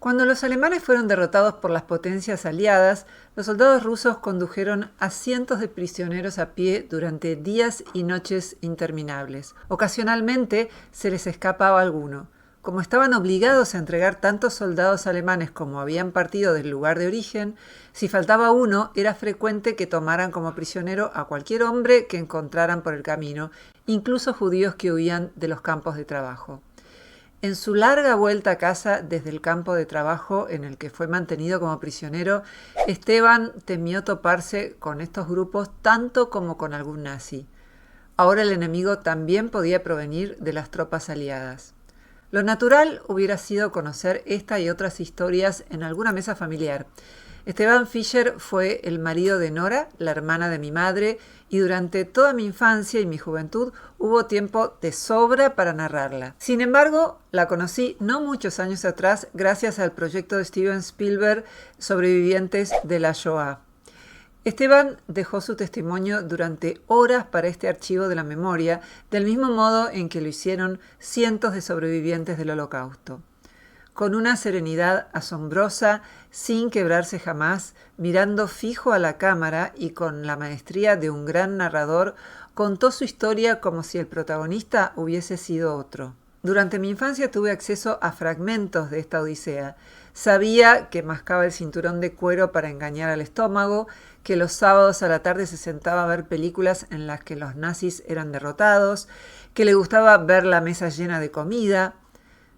Cuando los alemanes fueron derrotados por las potencias aliadas, los soldados rusos condujeron a cientos de prisioneros a pie durante días y noches interminables. Ocasionalmente se les escapaba alguno. Como estaban obligados a entregar tantos soldados alemanes como habían partido del lugar de origen, si faltaba uno, era frecuente que tomaran como prisionero a cualquier hombre que encontraran por el camino, incluso judíos que huían de los campos de trabajo. En su larga vuelta a casa desde el campo de trabajo en el que fue mantenido como prisionero, Esteban temió toparse con estos grupos tanto como con algún nazi. Ahora el enemigo también podía provenir de las tropas aliadas. Lo natural hubiera sido conocer esta y otras historias en alguna mesa familiar. Esteban Fischer fue el marido de Nora, la hermana de mi madre, y durante toda mi infancia y mi juventud hubo tiempo de sobra para narrarla. Sin embargo, la conocí no muchos años atrás gracias al proyecto de Steven Spielberg Sobrevivientes de la Shoah. Esteban dejó su testimonio durante horas para este archivo de la memoria, del mismo modo en que lo hicieron cientos de sobrevivientes del Holocausto. Con una serenidad asombrosa, sin quebrarse jamás, mirando fijo a la cámara y con la maestría de un gran narrador, contó su historia como si el protagonista hubiese sido otro. Durante mi infancia tuve acceso a fragmentos de esta odisea. Sabía que mascaba el cinturón de cuero para engañar al estómago, que los sábados a la tarde se sentaba a ver películas en las que los nazis eran derrotados, que le gustaba ver la mesa llena de comida.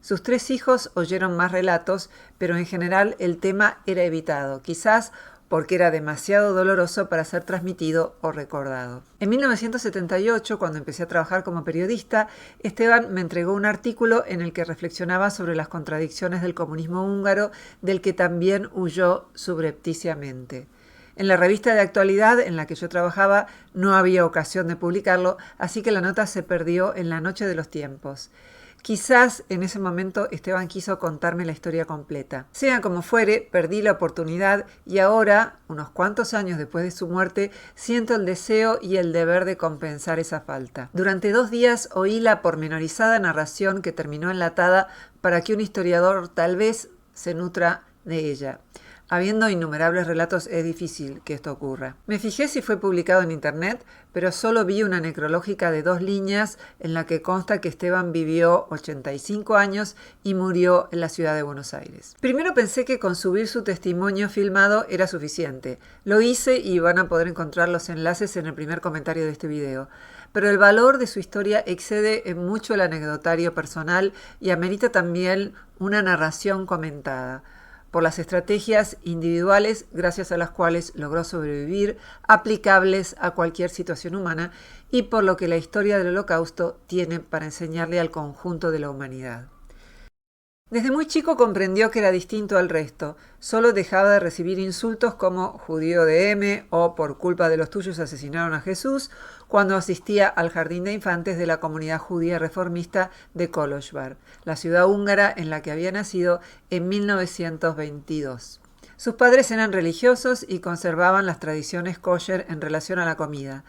Sus 3 hijos oyeron más relatos, pero en general el tema era evitado, quizás porque era demasiado doloroso para ser transmitido o recordado. En 1978, cuando empecé a trabajar como periodista, Esteban me entregó un artículo en el que reflexionaba sobre las contradicciones del comunismo húngaro, del que también huyó subrepticiamente. En la revista de actualidad en la que yo trabajaba no había ocasión de publicarlo, así que la nota se perdió en la noche de los tiempos. Quizás en ese momento Esteban quiso contarme la historia completa. Sea como fuere, perdí la oportunidad y ahora, unos cuantos años después de su muerte, siento el deseo y el deber de compensar esa falta. Durante 2 días oí la pormenorizada narración que terminó enlatada para que un historiador tal vez se nutra de ella. Habiendo innumerables relatos, es difícil que esto ocurra. Me fijé si fue publicado en internet, pero solo vi una necrológica de 2 líneas en la que consta que Esteban vivió 85 años y murió en la ciudad de Buenos Aires. Primero pensé que con subir su testimonio filmado era suficiente. Lo hice y van a poder encontrar los enlaces en el primer comentario de este video. Pero el valor de su historia excede en mucho el anecdotario personal y amerita también una narración comentada, por las estrategias individuales gracias a las cuales logró sobrevivir, aplicables a cualquier situación humana, y por lo que la historia del Holocausto tiene para enseñarle al conjunto de la humanidad. Desde muy chico comprendió que era distinto al resto, solo dejaba de recibir insultos como judío de M o por culpa de los tuyos asesinaron a Jesús cuando asistía al jardín de infantes de la comunidad judía reformista de Kolozsvár, la ciudad húngara en la que había nacido en 1922. Sus padres eran religiosos y conservaban las tradiciones kosher en relación a la comida.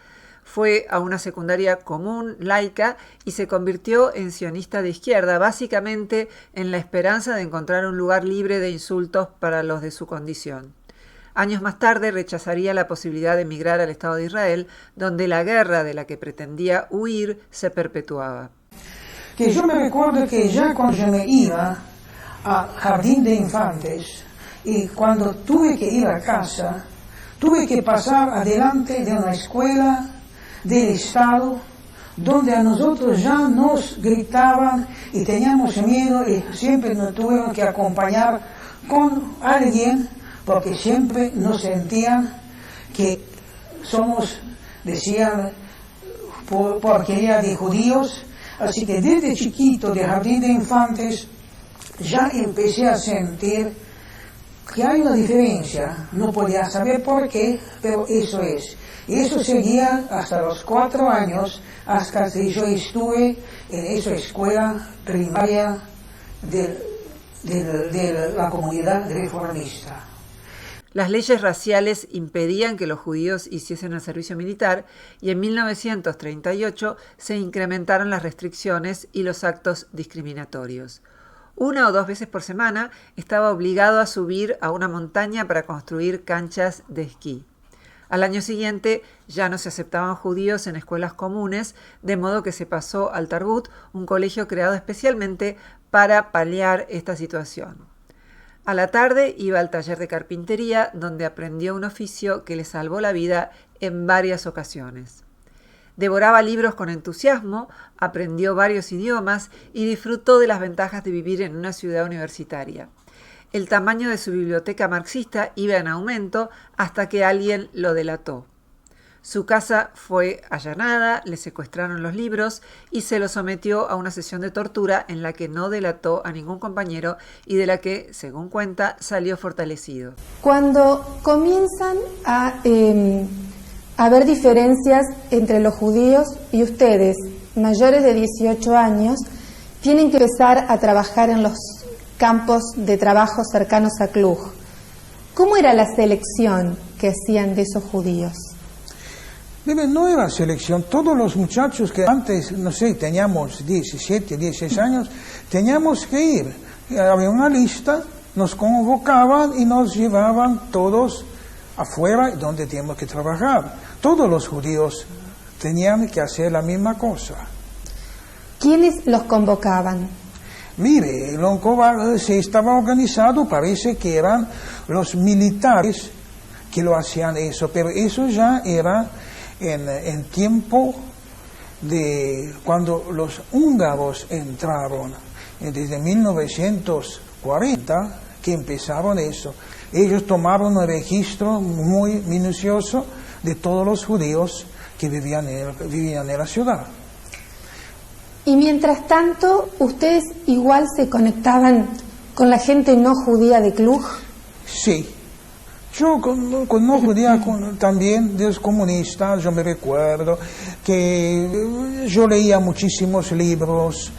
Fue a una secundaria común, laica, y se convirtió en sionista de izquierda, básicamente en la esperanza de encontrar un lugar libre de insultos para los de su condición. Años más tarde rechazaría la posibilidad de emigrar al Estado de Israel, donde la guerra de la que pretendía huir se perpetuaba. Que yo me recuerdo que ya cuando yo me iba al jardín de infantes y cuando tuve que ir a casa, tuve que pasar adelante de una escuela del Estado, donde a nosotros ya nos gritaban y teníamos miedo y siempre nos tuvieron que acompañar con alguien porque siempre nos sentían que somos, decían, porquería de judíos. Así que desde chiquito de jardín de infantes ya empecé a sentir que hay una diferencia, no podía saber por qué, pero eso es. Y eso seguía hasta los 4 años, hasta que yo estuve en esa escuela primaria de la comunidad reformista. Las leyes raciales impedían que los judíos hiciesen el servicio militar y en 1938 se incrementaron las restricciones y los actos discriminatorios. 1 o 2 veces por semana estaba obligado a subir a una montaña para construir canchas de esquí. Al año siguiente ya no se aceptaban judíos en escuelas comunes, de modo que se pasó al Tarbut, un colegio creado especialmente para paliar esta situación. A la tarde iba al taller de carpintería, donde aprendió un oficio que le salvó la vida en varias ocasiones. Devoraba libros con entusiasmo, aprendió varios idiomas y disfrutó de las ventajas de vivir en una ciudad universitaria. El tamaño de su biblioteca marxista iba en aumento hasta que alguien lo delató. Su casa fue allanada, le secuestraron los libros y se lo sometió a una sesión de tortura en la que no delató a ningún compañero y de la que, según cuenta, salió fortalecido. Cuando comienzan a haber diferencias entre los judíos y ustedes, mayores de 18 años, tienen que empezar a trabajar en los campos de trabajo cercanos a Cluj. ¿Cómo era la selección que hacían de esos judíos? No era selección. Todos los muchachos que antes, no sé, teníamos 17, 16 años, teníamos que ir. Había una lista, nos convocaban y nos llevaban todos afuera donde teníamos que trabajar. Todos los judíos tenían que hacer la misma cosa. ¿Quiénes los convocaban? Mire, se estaba organizado, parece que eran los militares que lo hacían eso, pero eso ya era en tiempo de cuando los húngaros entraron, desde 1940 que empezaron eso. Ellos tomaron un registro muy minucioso de todos los judíos que vivían en la ciudad. Y mientras tanto, ¿ustedes igual se conectaban con la gente no judía de Cluj? Sí. Yo con no judía también, de los comunistas, yo me recuerdo que yo leía muchísimos libros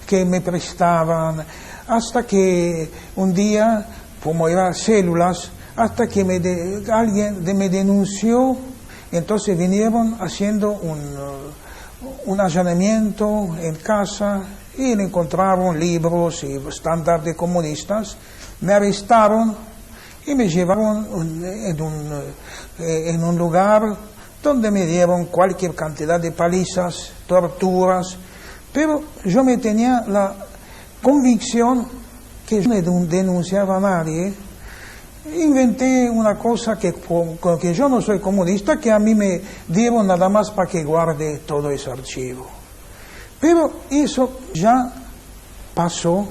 que me prestaban, hasta que un día, como eran células, hasta que alguien me denunció, entonces vinieron haciendo un allanamiento en casa y encontraron libros y estándares de comunistas, me arrestaron y me llevaron en un lugar donde me dieron cualquier cantidad de palizas, torturas, pero yo me tenía la convicción que yo no denunciaba a nadie. Inventé una cosa que yo no soy comunista, que a mí me dieron nada más para que guarde todo ese archivo. Pero eso ya pasó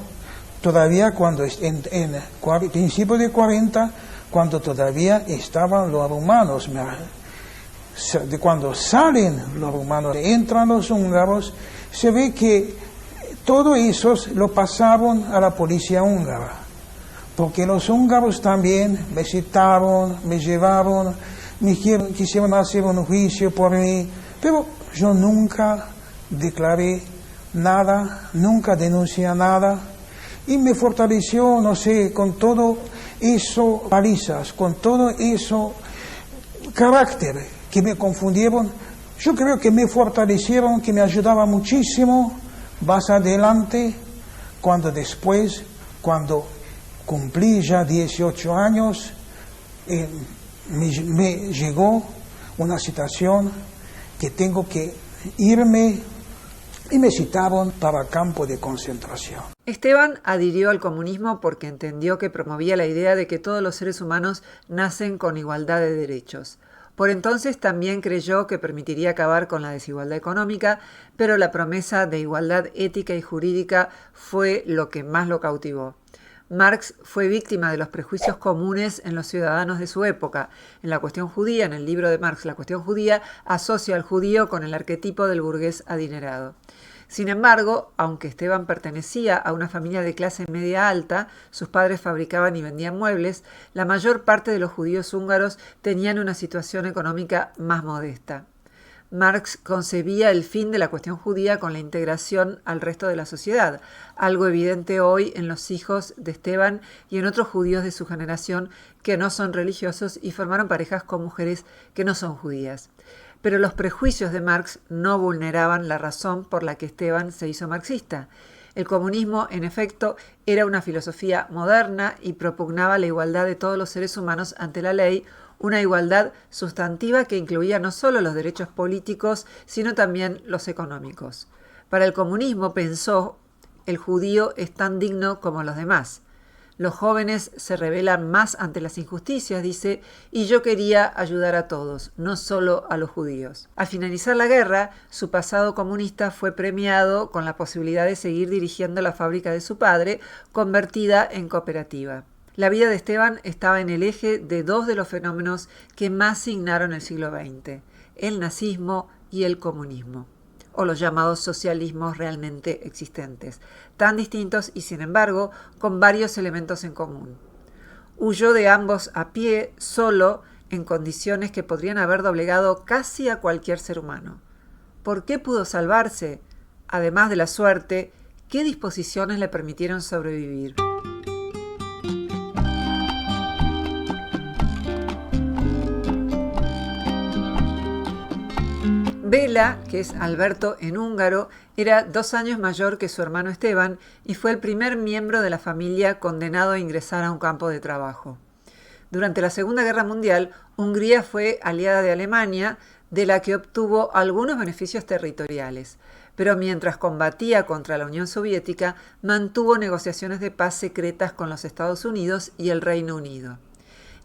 todavía cuando en principios de 40, cuando todavía estaban los rumanos. Cuando salen los rumanos, entran los húngaros, se ve que todo eso lo pasaron a la policía húngara. Porque los húngaros también me citaron, me llevaron, quisieron hacer un juicio por mí, pero yo nunca declaré nada, nunca denuncié nada, y me fortaleció, no sé, con todo eso palizas, con todo eso carácter que me confundieron. Yo creo que me fortalecieron, que me ayudaba muchísimo más adelante, cuando cumplí ya 18 años, me llegó una situación que tengo que irme y me citaron para campo de concentración. Esteban adhirió al comunismo porque entendió que promovía la idea de que todos los seres humanos nacen con igualdad de derechos. Por entonces también creyó que permitiría acabar con la desigualdad económica, pero la promesa de igualdad ética y jurídica fue lo que más lo cautivó. Marx fue víctima de los prejuicios comunes en los ciudadanos de su época. En la cuestión judía, en el libro de Marx, La cuestión judía, asocia al judío con el arquetipo del burgués adinerado. Sin embargo, aunque Esteban pertenecía a una familia de clase media alta, sus padres fabricaban y vendían muebles, la mayor parte de los judíos húngaros tenían una situación económica más modesta. Marx concebía el fin de la cuestión judía con la integración al resto de la sociedad, algo evidente hoy en los hijos de Esteban y en otros judíos de su generación que no son religiosos y formaron parejas con mujeres que no son judías. Pero los prejuicios de Marx no vulneraban la razón por la que Esteban se hizo marxista. El comunismo, en efecto, era una filosofía moderna y propugnaba la igualdad de todos los seres humanos ante la ley, una igualdad sustantiva que incluía no solo los derechos políticos, sino también los económicos. Para el comunismo, pensó, el judío es tan digno como los demás. Los jóvenes se rebelan más ante las injusticias, dice, y yo quería ayudar a todos, no solo a los judíos. Al finalizar la guerra, su pasado comunista fue premiado con la posibilidad de seguir dirigiendo la fábrica de su padre, convertida en cooperativa. La vida de Esteban estaba en el eje de dos de los fenómenos que más signaron el siglo XX, el nazismo y el comunismo, o los llamados socialismos realmente existentes, tan distintos y sin embargo con varios elementos en común. Huyó de ambos a pie, solo, en condiciones que podrían haber doblegado casi a cualquier ser humano. ¿Por qué pudo salvarse? Además de la suerte, ¿qué disposiciones le permitieron sobrevivir? Bela, que es Alberto en húngaro, era 2 años mayor que su hermano Esteban y fue el primer miembro de la familia condenado a ingresar a un campo de trabajo. Durante la Segunda Guerra Mundial, Hungría fue aliada de Alemania, de la que obtuvo algunos beneficios territoriales, pero mientras combatía contra la Unión Soviética, mantuvo negociaciones de paz secretas con los Estados Unidos y el Reino Unido.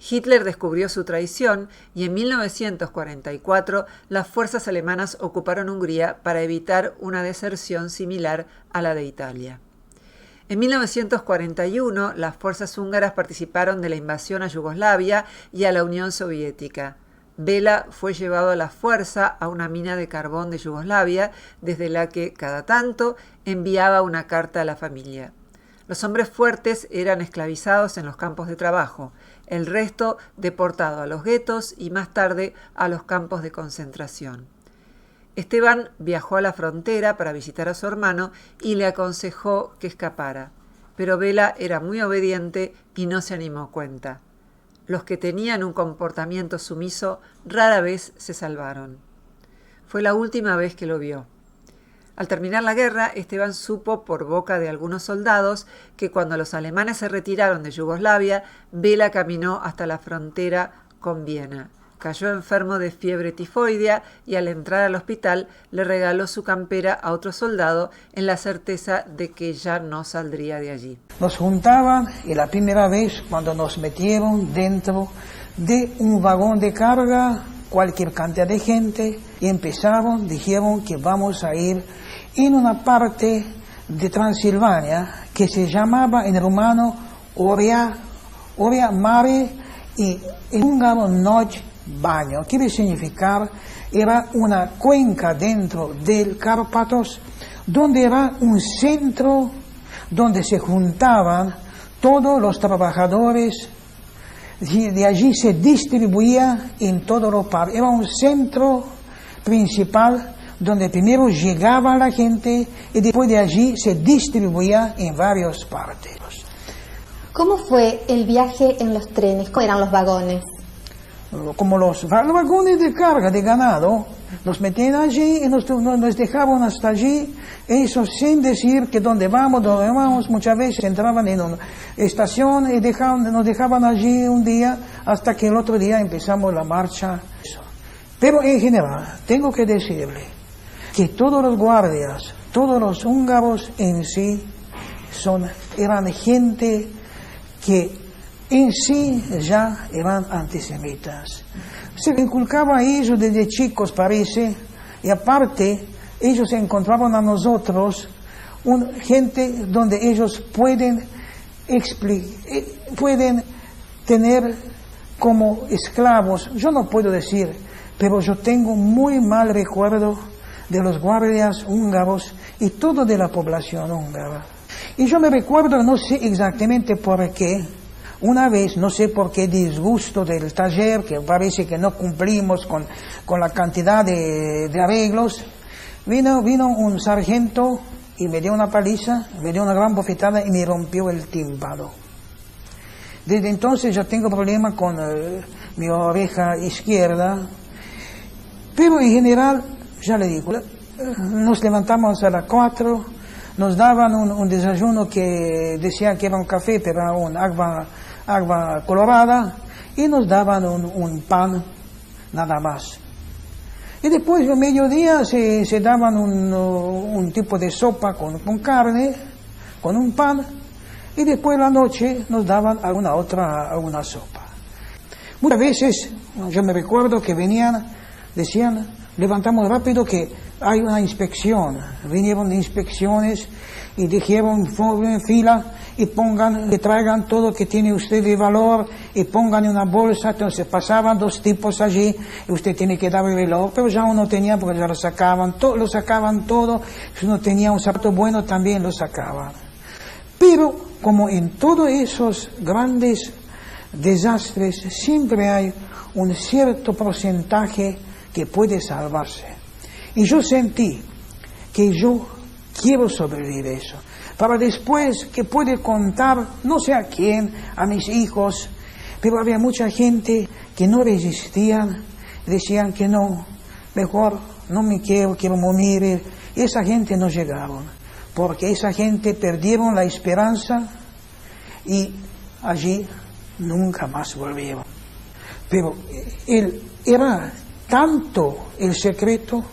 Hitler descubrió su traición y en 1944 las fuerzas alemanas ocuparon Hungría para evitar una deserción similar a la de Italia. En 1941 las fuerzas húngaras participaron de la invasión a Yugoslavia y a la Unión Soviética. Bela fue llevado a la fuerza a una mina de carbón de Yugoslavia, desde la que cada tanto enviaba una carta a la familia. Los hombres fuertes eran esclavizados en los campos de trabajo, el resto deportado a los guetos y más tarde a los campos de concentración. Esteban viajó a la frontera para visitar a su hermano y le aconsejó que escapara, pero Bela era muy obediente y no se animó a cuenta. Los que tenían un comportamiento sumiso rara vez se salvaron. Fue la última vez que lo vio. Al terminar la guerra, Esteban supo por boca de algunos soldados que cuando los alemanes se retiraron de Yugoslavia, Bela caminó hasta la frontera con Viena. Cayó enfermo de fiebre tifoidea y al entrar al hospital le regaló su campera a otro soldado en la certeza de que ya no saldría de allí. Nos juntaban y la primera vez cuando nos metieron dentro de un vagón de carga, cualquier cantidad de gente, y dijeron que vamos a ir en una parte de Transilvania que se llamaba en rumano Oria Mare y en húngaro Noc Baño. Quiere significar, era una cuenca dentro del Cárpatos donde era un centro donde se juntaban todos los trabajadores. De allí se distribuía en todo los países. Era un centro principal donde primero llegaba la gente y después de allí se distribuía en varias partes. ¿Cómo fue el viaje en los trenes? ¿Cómo eran los vagones? Como los vagones de carga de ganado, nos metían allí y nos dejaban hasta allí, eso sin decir que dónde vamos, muchas veces entraban en una estación y nos dejaban allí un día hasta que el otro día empezamos la marcha. Pero en general, tengo que decirle que todos los guardias, todos los húngaros en sí, eran gente que en sí ya eran antisemitas. Se inculcaba a ellos desde chicos, parece, y aparte ellos encontraban a nosotros gente donde ellos pueden tener como esclavos. Yo no puedo decir, pero yo tengo muy mal recuerdo de los guardias húngaros y todo de la población húngara. Y yo me recuerdo, no sé exactamente por qué, una vez, no sé por qué disgusto del taller, que parece que no cumplimos con la cantidad de arreglos, vino un sargento y me dio una paliza, me dio una gran bofetada y me rompió el tímpano. Desde entonces ya tengo problema con mi oreja izquierda, pero en general, ya le digo, nos levantamos a las 4, nos daban un desayuno que decían que era un café, pero era un agua colorada, y nos daban un pan nada más. Y después al mediodía se daban un tipo de sopa con carne, con un pan, y después la noche nos daban alguna sopa. Muchas veces, yo me recuerdo que venían, decían, levantamos rápido que hay una inspección. Vinieron de inspecciones y dijeron, formen fila y que traigan todo lo que tiene usted de valor y pongan en una bolsa. Entonces pasaban 2 tipos allí y usted tiene que dar el reloj, pero ya uno tenía, porque ya lo sacaban todo. Si uno tenía un zapato bueno también lo sacaban. Pero como en todos esos grandes desastres siempre hay un cierto porcentaje que puede salvarse. Y yo sentí que yo quiero sobrevivir eso, para después que puede contar, no sé a quién, a mis hijos, pero había mucha gente que no resistían, decían que no, mejor no me quiero morir. Y esa gente no llegaron, porque esa gente perdieron la esperanza y allí nunca más volvieron. Pero era tanto el secreto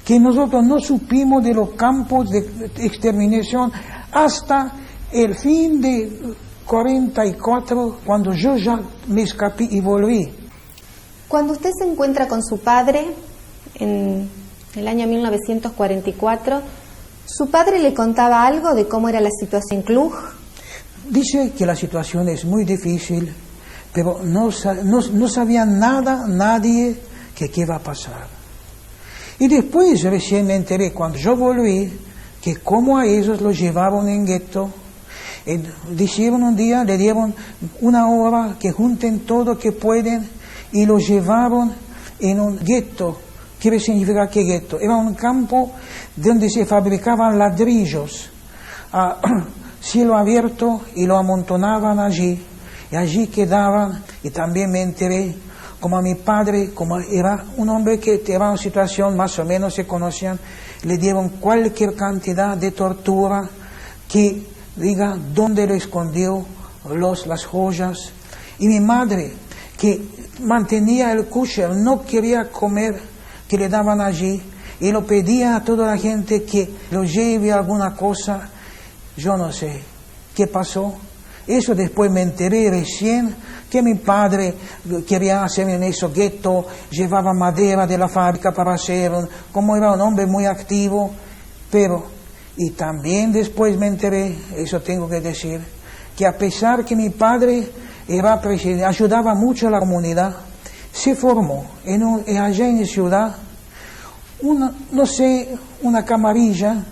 que nosotros no supimos de los campos de exterminación hasta el fin de 44, cuando yo ya me escapé y volví. Cuando usted se encuentra con su padre en el año 1944, ¿su padre le contaba algo de cómo era la situación en Cluj? Dice que la situación es muy difícil, pero no sabía nada, nadie, que qué va a pasar. Y después recién me enteré, cuando yo volví, que como a ellos los llevaron en gueto, dijeron un día, le dieron 1 hora, que junten todo que pueden, y los llevaron en un gueto. ¿Qué significa que gueto? Era un campo donde se fabricaban ladrillos a cielo abierto y lo amontonaban allí, y allí quedaban. Y también me enteré como a mi padre, como era un hombre que era en una situación más o menos se conocían, le dieron cualquier cantidad de tortura, que diga dónde lo escondió, las joyas. Y mi madre, que mantenía el kosher, no quería comer, que le daban allí, y lo pedía a toda la gente que lo lleve alguna cosa. Yo no sé qué pasó. Eso después me enteré recién, que mi padre quería hacer en esos guetos, llevaba madera de la fábrica para hacer, como era un hombre muy activo. Pero, y también después me enteré, eso tengo que decir, que a pesar que mi padre era presidente, ayudaba mucho a la comunidad, se formó allá en la ciudad, una camarilla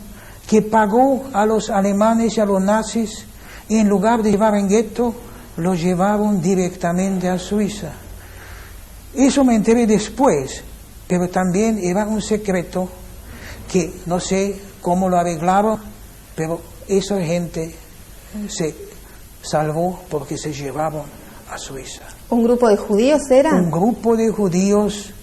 que pagó a los alemanes y a los nazis, y en lugar de llevar en gueto, lo llevaron directamente a Suiza. Eso me enteré después, pero también era un secreto que no sé cómo lo arreglaron, pero esa gente se salvó porque se llevaron a Suiza. ¿Un grupo de judíos era? Un grupo de judíos.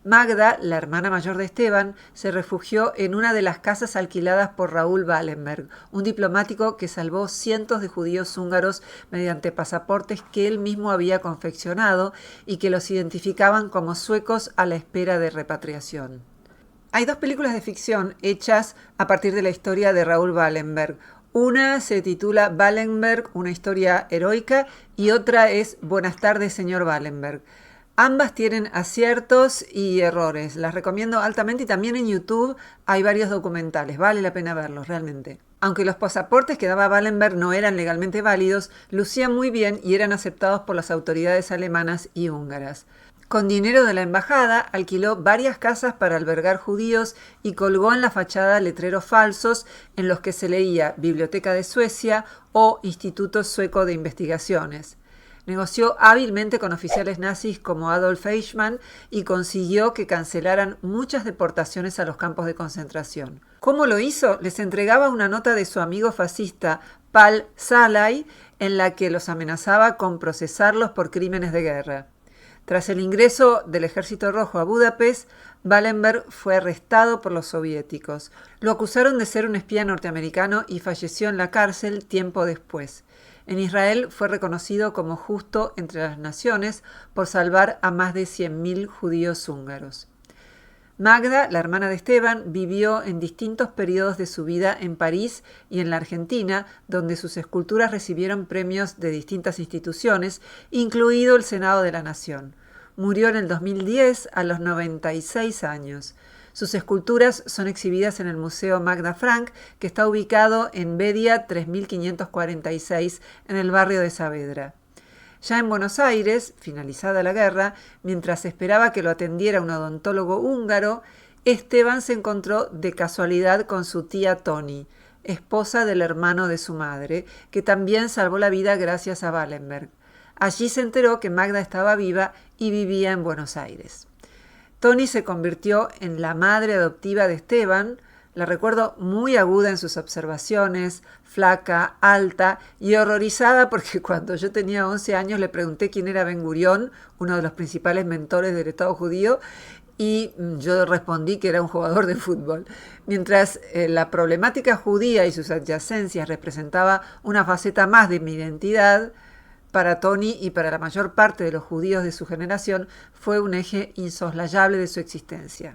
Magda, la hermana mayor de Esteban, se refugió en una de las casas alquiladas por Raúl Wallenberg, un diplomático que salvó cientos de judíos húngaros mediante pasaportes que él mismo había confeccionado y que los identificaban como suecos a la espera de repatriación. Hay 2 películas de ficción hechas a partir de la historia de Raúl Wallenberg. Una se titula Wallenberg, una historia heroica, y otra es Buenas tardes, señor Wallenberg. Ambas tienen aciertos y errores. Las recomiendo altamente y también en YouTube hay varios documentales. Vale la pena verlos, realmente. Aunque los pasaportes que daba Wallenberg no eran legalmente válidos, lucían muy bien y eran aceptados por las autoridades alemanas y húngaras. Con dinero de la embajada, alquiló varias casas para albergar judíos y colgó en la fachada letreros falsos en los que se leía Biblioteca de Suecia o Instituto Sueco de Investigaciones. Negoció hábilmente con oficiales nazis como Adolf Eichmann y consiguió que cancelaran muchas deportaciones a los campos de concentración. ¿Cómo lo hizo? Les entregaba una nota de su amigo fascista Pal Szalay en la que los amenazaba con procesarlos por crímenes de guerra. Tras el ingreso del Ejército Rojo a Budapest, Wallenberg fue arrestado por los soviéticos. Lo acusaron de ser un espía norteamericano y falleció en la cárcel tiempo después. En Israel fue reconocido como justo entre las naciones por salvar a más de 100.000 judíos húngaros. Magda, la hermana de Esteban, vivió en distintos periodos de su vida en París y en la Argentina, donde sus esculturas recibieron premios de distintas instituciones, incluido el Senado de la Nación. Murió en el 2010 a los 96 años. Sus esculturas son exhibidas en el Museo Magda Frank, que está ubicado en Bedia 3546, en el barrio de Saavedra. Ya en Buenos Aires, finalizada la guerra, mientras esperaba que lo atendiera un odontólogo húngaro, Esteban se encontró de casualidad con su tía Toni, esposa del hermano de su madre, que también salvó la vida gracias a Wallenberg. Allí se enteró que Magda estaba viva y vivía en Buenos Aires. Toni se convirtió en la madre adoptiva de Esteban. La recuerdo muy aguda en sus observaciones, flaca, alta y horrorizada porque cuando yo tenía 11 años le pregunté quién era Ben Gurión, uno de los principales mentores del Estado judío, y yo respondí que era un jugador de fútbol. Mientras la problemática judía y sus adyacencias representaba una faceta más de mi identidad, para Toni y para la mayor parte de los judíos de su generación fue un eje insoslayable de su existencia.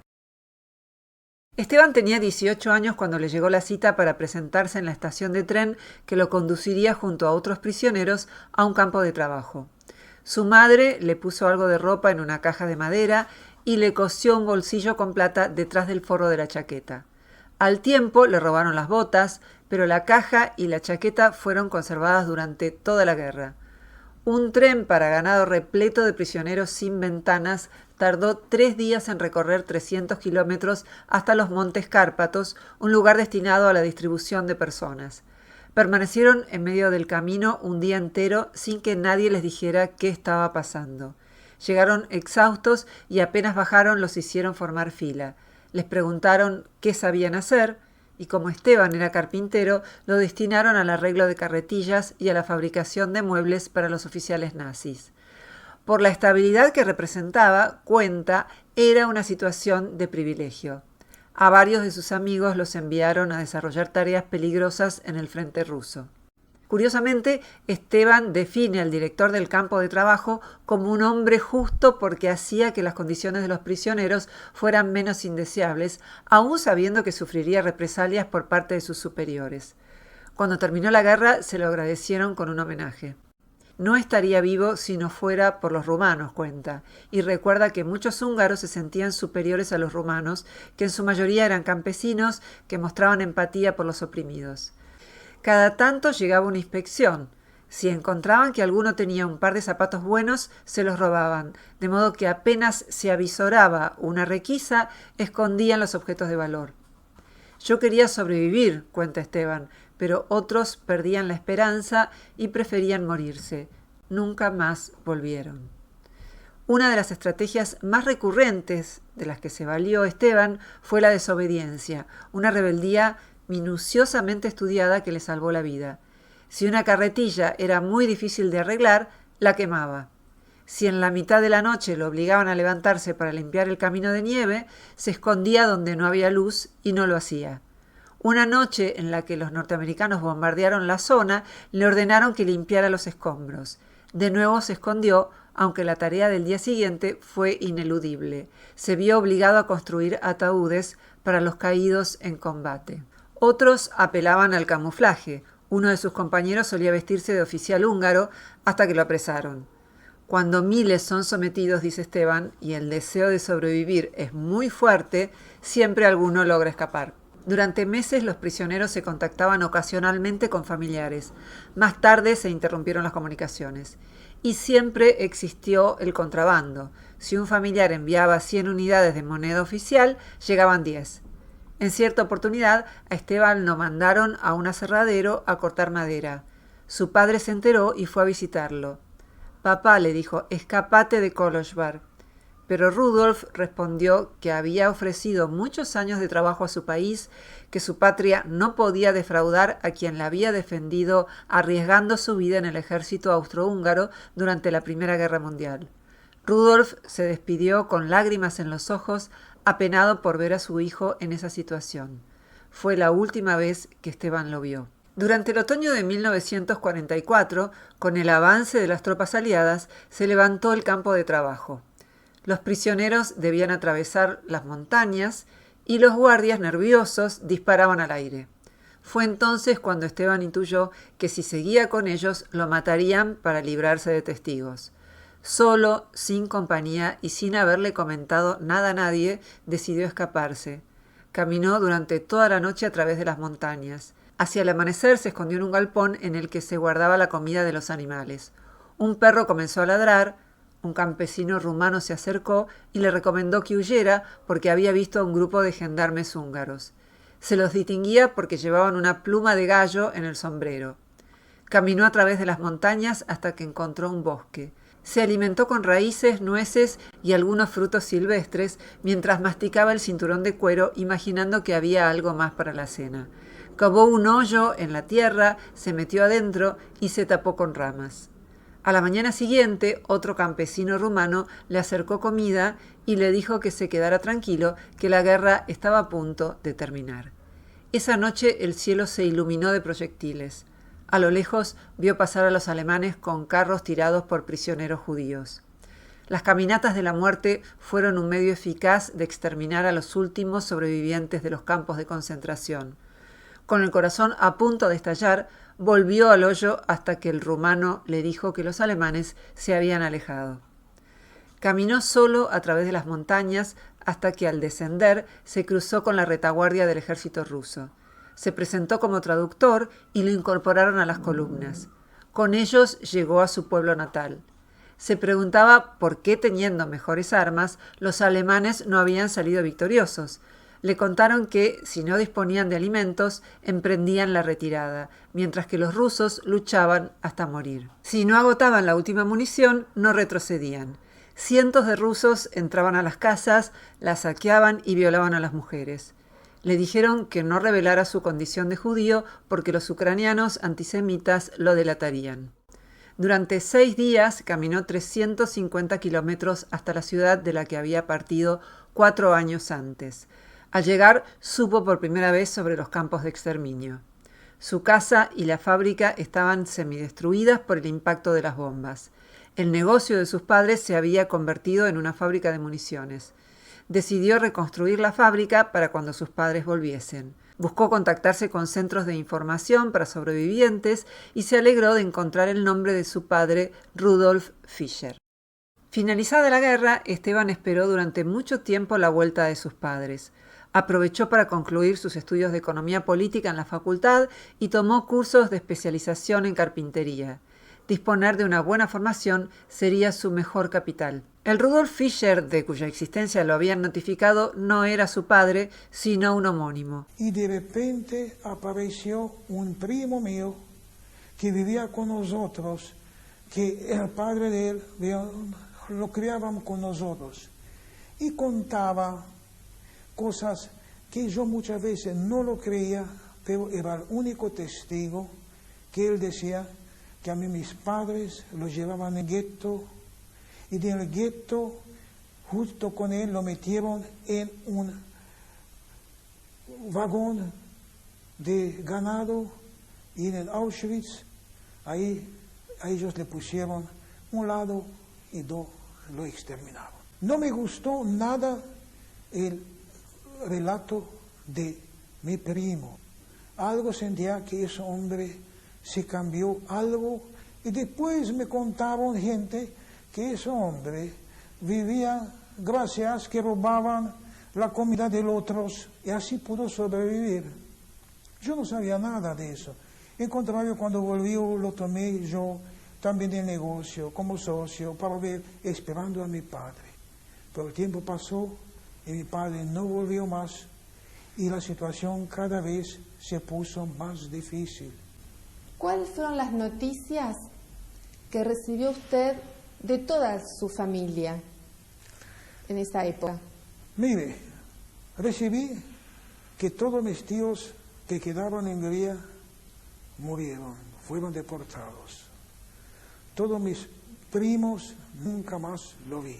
Esteban tenía 18 años cuando le llegó la cita para presentarse en la estación de tren que lo conduciría junto a otros prisioneros a un campo de trabajo. Su madre le puso algo de ropa en una caja de madera y le cosió un bolsillo con plata detrás del forro de la chaqueta. Al tiempo le robaron las botas, pero la caja y la chaqueta fueron conservadas durante toda la guerra. Un tren para ganado repleto de prisioneros sin ventanas tardó 3 días en recorrer 300 kilómetros hasta los Montes Cárpatos, un lugar destinado a la distribución de personas. Permanecieron en medio del camino un día entero sin que nadie les dijera qué estaba pasando. Llegaron exhaustos y apenas bajaron los hicieron formar fila. Les preguntaron qué sabían hacer y como Esteban era carpintero, lo destinaron al arreglo de carretillas y a la fabricación de muebles para los oficiales nazis. Por la estabilidad que representaba, cuenta, era una situación de privilegio. A varios de sus amigos los enviaron a desarrollar tareas peligrosas en el frente ruso. Curiosamente, Esteban define al director del campo de trabajo como un hombre justo porque hacía que las condiciones de los prisioneros fueran menos indeseables, aún sabiendo que sufriría represalias por parte de sus superiores. Cuando terminó la guerra, se lo agradecieron con un homenaje. No estaría vivo si no fuera por los rumanos, cuenta, y recuerda que muchos húngaros se sentían superiores a los rumanos, que en su mayoría eran campesinos que mostraban empatía por los oprimidos. Cada tanto llegaba una inspección. Si encontraban que alguno tenía un par de zapatos buenos, se los robaban, de modo que apenas se avisoraba una requisa, escondían los objetos de valor. Yo quería sobrevivir, cuenta Esteban, pero otros perdían la esperanza y preferían morirse. Nunca más volvieron. Una de las estrategias más recurrentes de las que se valió Esteban fue la desobediencia, una rebeldía minuciosamente estudiada que le salvó la vida. Si una carretilla era muy difícil de arreglar, la quemaba. Si en la mitad de la noche lo obligaban a levantarse para limpiar el camino de nieve, se escondía donde no había luz y no lo hacía. Una noche en la que los norteamericanos bombardearon la zona, le ordenaron que limpiara los escombros. De nuevo se escondió, aunque la tarea del día siguiente fue ineludible. Se vio obligado a construir ataúdes para los caídos en combate. Otros apelaban al camuflaje. Uno de sus compañeros solía vestirse de oficial húngaro hasta que lo apresaron. Cuando miles son sometidos, dice Esteban, y el deseo de sobrevivir es muy fuerte, siempre alguno logra escapar. Durante meses los prisioneros se contactaban ocasionalmente con familiares. Más tarde se interrumpieron las comunicaciones. Y siempre existió el contrabando. Si un familiar enviaba 100 unidades de moneda oficial, llegaban 10. En cierta oportunidad, a Esteban lo mandaron a un aserradero a cortar madera. Su padre se enteró y fue a visitarlo. «Papá», le dijo, «escapate de Kolozsvár». Pero Rudolf respondió que había ofrecido muchos años de trabajo a su país, que su patria no podía defraudar a quien la había defendido arriesgando su vida en el ejército austrohúngaro durante la Primera Guerra Mundial. Rudolf se despidió con lágrimas en los ojos, apenado por ver a su hijo en esa situación. Fue la última vez que Esteban lo vio. Durante el otoño de 1944, con el avance de las tropas aliadas, se levantó el campo de trabajo. Los prisioneros debían atravesar las montañas y los guardias, nerviosos, disparaban al aire. Fue entonces cuando Esteban intuyó que si seguía con ellos, lo matarían para librarse de testigos. Solo, sin compañía y sin haberle comentado nada a nadie, decidió escaparse. Caminó durante toda la noche a través de las montañas. Hacia el amanecer se escondió en un galpón en el que se guardaba la comida de los animales. Un perro comenzó a ladrar, un campesino rumano se acercó y le recomendó que huyera porque había visto a un grupo de gendarmes húngaros. Se los distinguía porque llevaban una pluma de gallo en el sombrero. Caminó a través de las montañas hasta que encontró un bosque. Se alimentó con raíces, nueces y algunos frutos silvestres mientras masticaba el cinturón de cuero, imaginando que había algo más para la cena. Cavó un hoyo en la tierra, se metió adentro y se tapó con ramas. A la mañana siguiente, otro campesino rumano le acercó comida y le dijo que se quedara tranquilo, que la guerra estaba a punto de terminar. Esa noche el cielo se iluminó de proyectiles. A lo lejos vio pasar a los alemanes con carros tirados por prisioneros judíos. Las caminatas de la muerte fueron un medio eficaz de exterminar a los últimos sobrevivientes de los campos de concentración. Con el corazón a punto de estallar, volvió al hoyo hasta que el rumano le dijo que los alemanes se habían alejado. Caminó solo a través de las montañas hasta que al descender se cruzó con la retaguardia del ejército ruso. Se presentó como traductor y lo incorporaron a las columnas. Con ellos llegó a su pueblo natal. Se preguntaba por qué, teniendo mejores armas, los alemanes no habían salido victoriosos. Le contaron que, si no disponían de alimentos, emprendían la retirada, mientras que los rusos luchaban hasta morir. Si no agotaban la última munición, no retrocedían. Cientos de rusos entraban a las casas, las saqueaban y violaban a las mujeres. Le dijeron que no revelara su condición de judío porque los ucranianos antisemitas lo delatarían. Durante 6 días caminó 350 kilómetros hasta la ciudad de la que había partido 4 años antes. Al llegar, supo por primera vez sobre los campos de exterminio. Su casa y la fábrica estaban semidestruidas por el impacto de las bombas. El negocio de sus padres se había convertido en una fábrica de municiones. Decidió reconstruir la fábrica para cuando sus padres volviesen. Buscó contactarse con centros de información para sobrevivientes y se alegró de encontrar el nombre de su padre, Rudolf Fischer. Finalizada la guerra, Esteban esperó durante mucho tiempo la vuelta de sus padres. Aprovechó para concluir sus estudios de economía política en la facultad y tomó cursos de especialización en carpintería. Disponer de una buena formación sería su mejor capital. El Rudolf Fischer, de cuya existencia lo habían notificado, no era su padre, sino un homónimo. Y de repente apareció un primo mío que vivía con nosotros, que el padre de él lo criábamos con nosotros. Y contaba cosas que yo muchas veces no lo creía, pero era el único testigo que él decía que a mí mis padres los llevaban al gueto y del gueto justo con él lo metieron en un vagón de ganado y en el Auschwitz ahí a ellos le pusieron un lado y lo exterminaron. No me gustó nada el relato de mi primo. Algo sentía que ese hombre se cambió algo y después me contaron gente que ese hombre vivía gracias que robaban la comida de los otros y así pudo sobrevivir. Yo no sabía nada de eso. En contrario, cuando volví lo tomé yo también de negocio, como socio, para ver, esperando a mi padre. Pero el tiempo pasó y mi padre no volvió más y la situación cada vez se puso más difícil. ¿Cuáles fueron las noticias que recibió usted de toda su familia en esa época? Mire, recibí que todos mis tíos que quedaron en Hungría murieron, fueron deportados. Todos mis primos nunca más lo vi.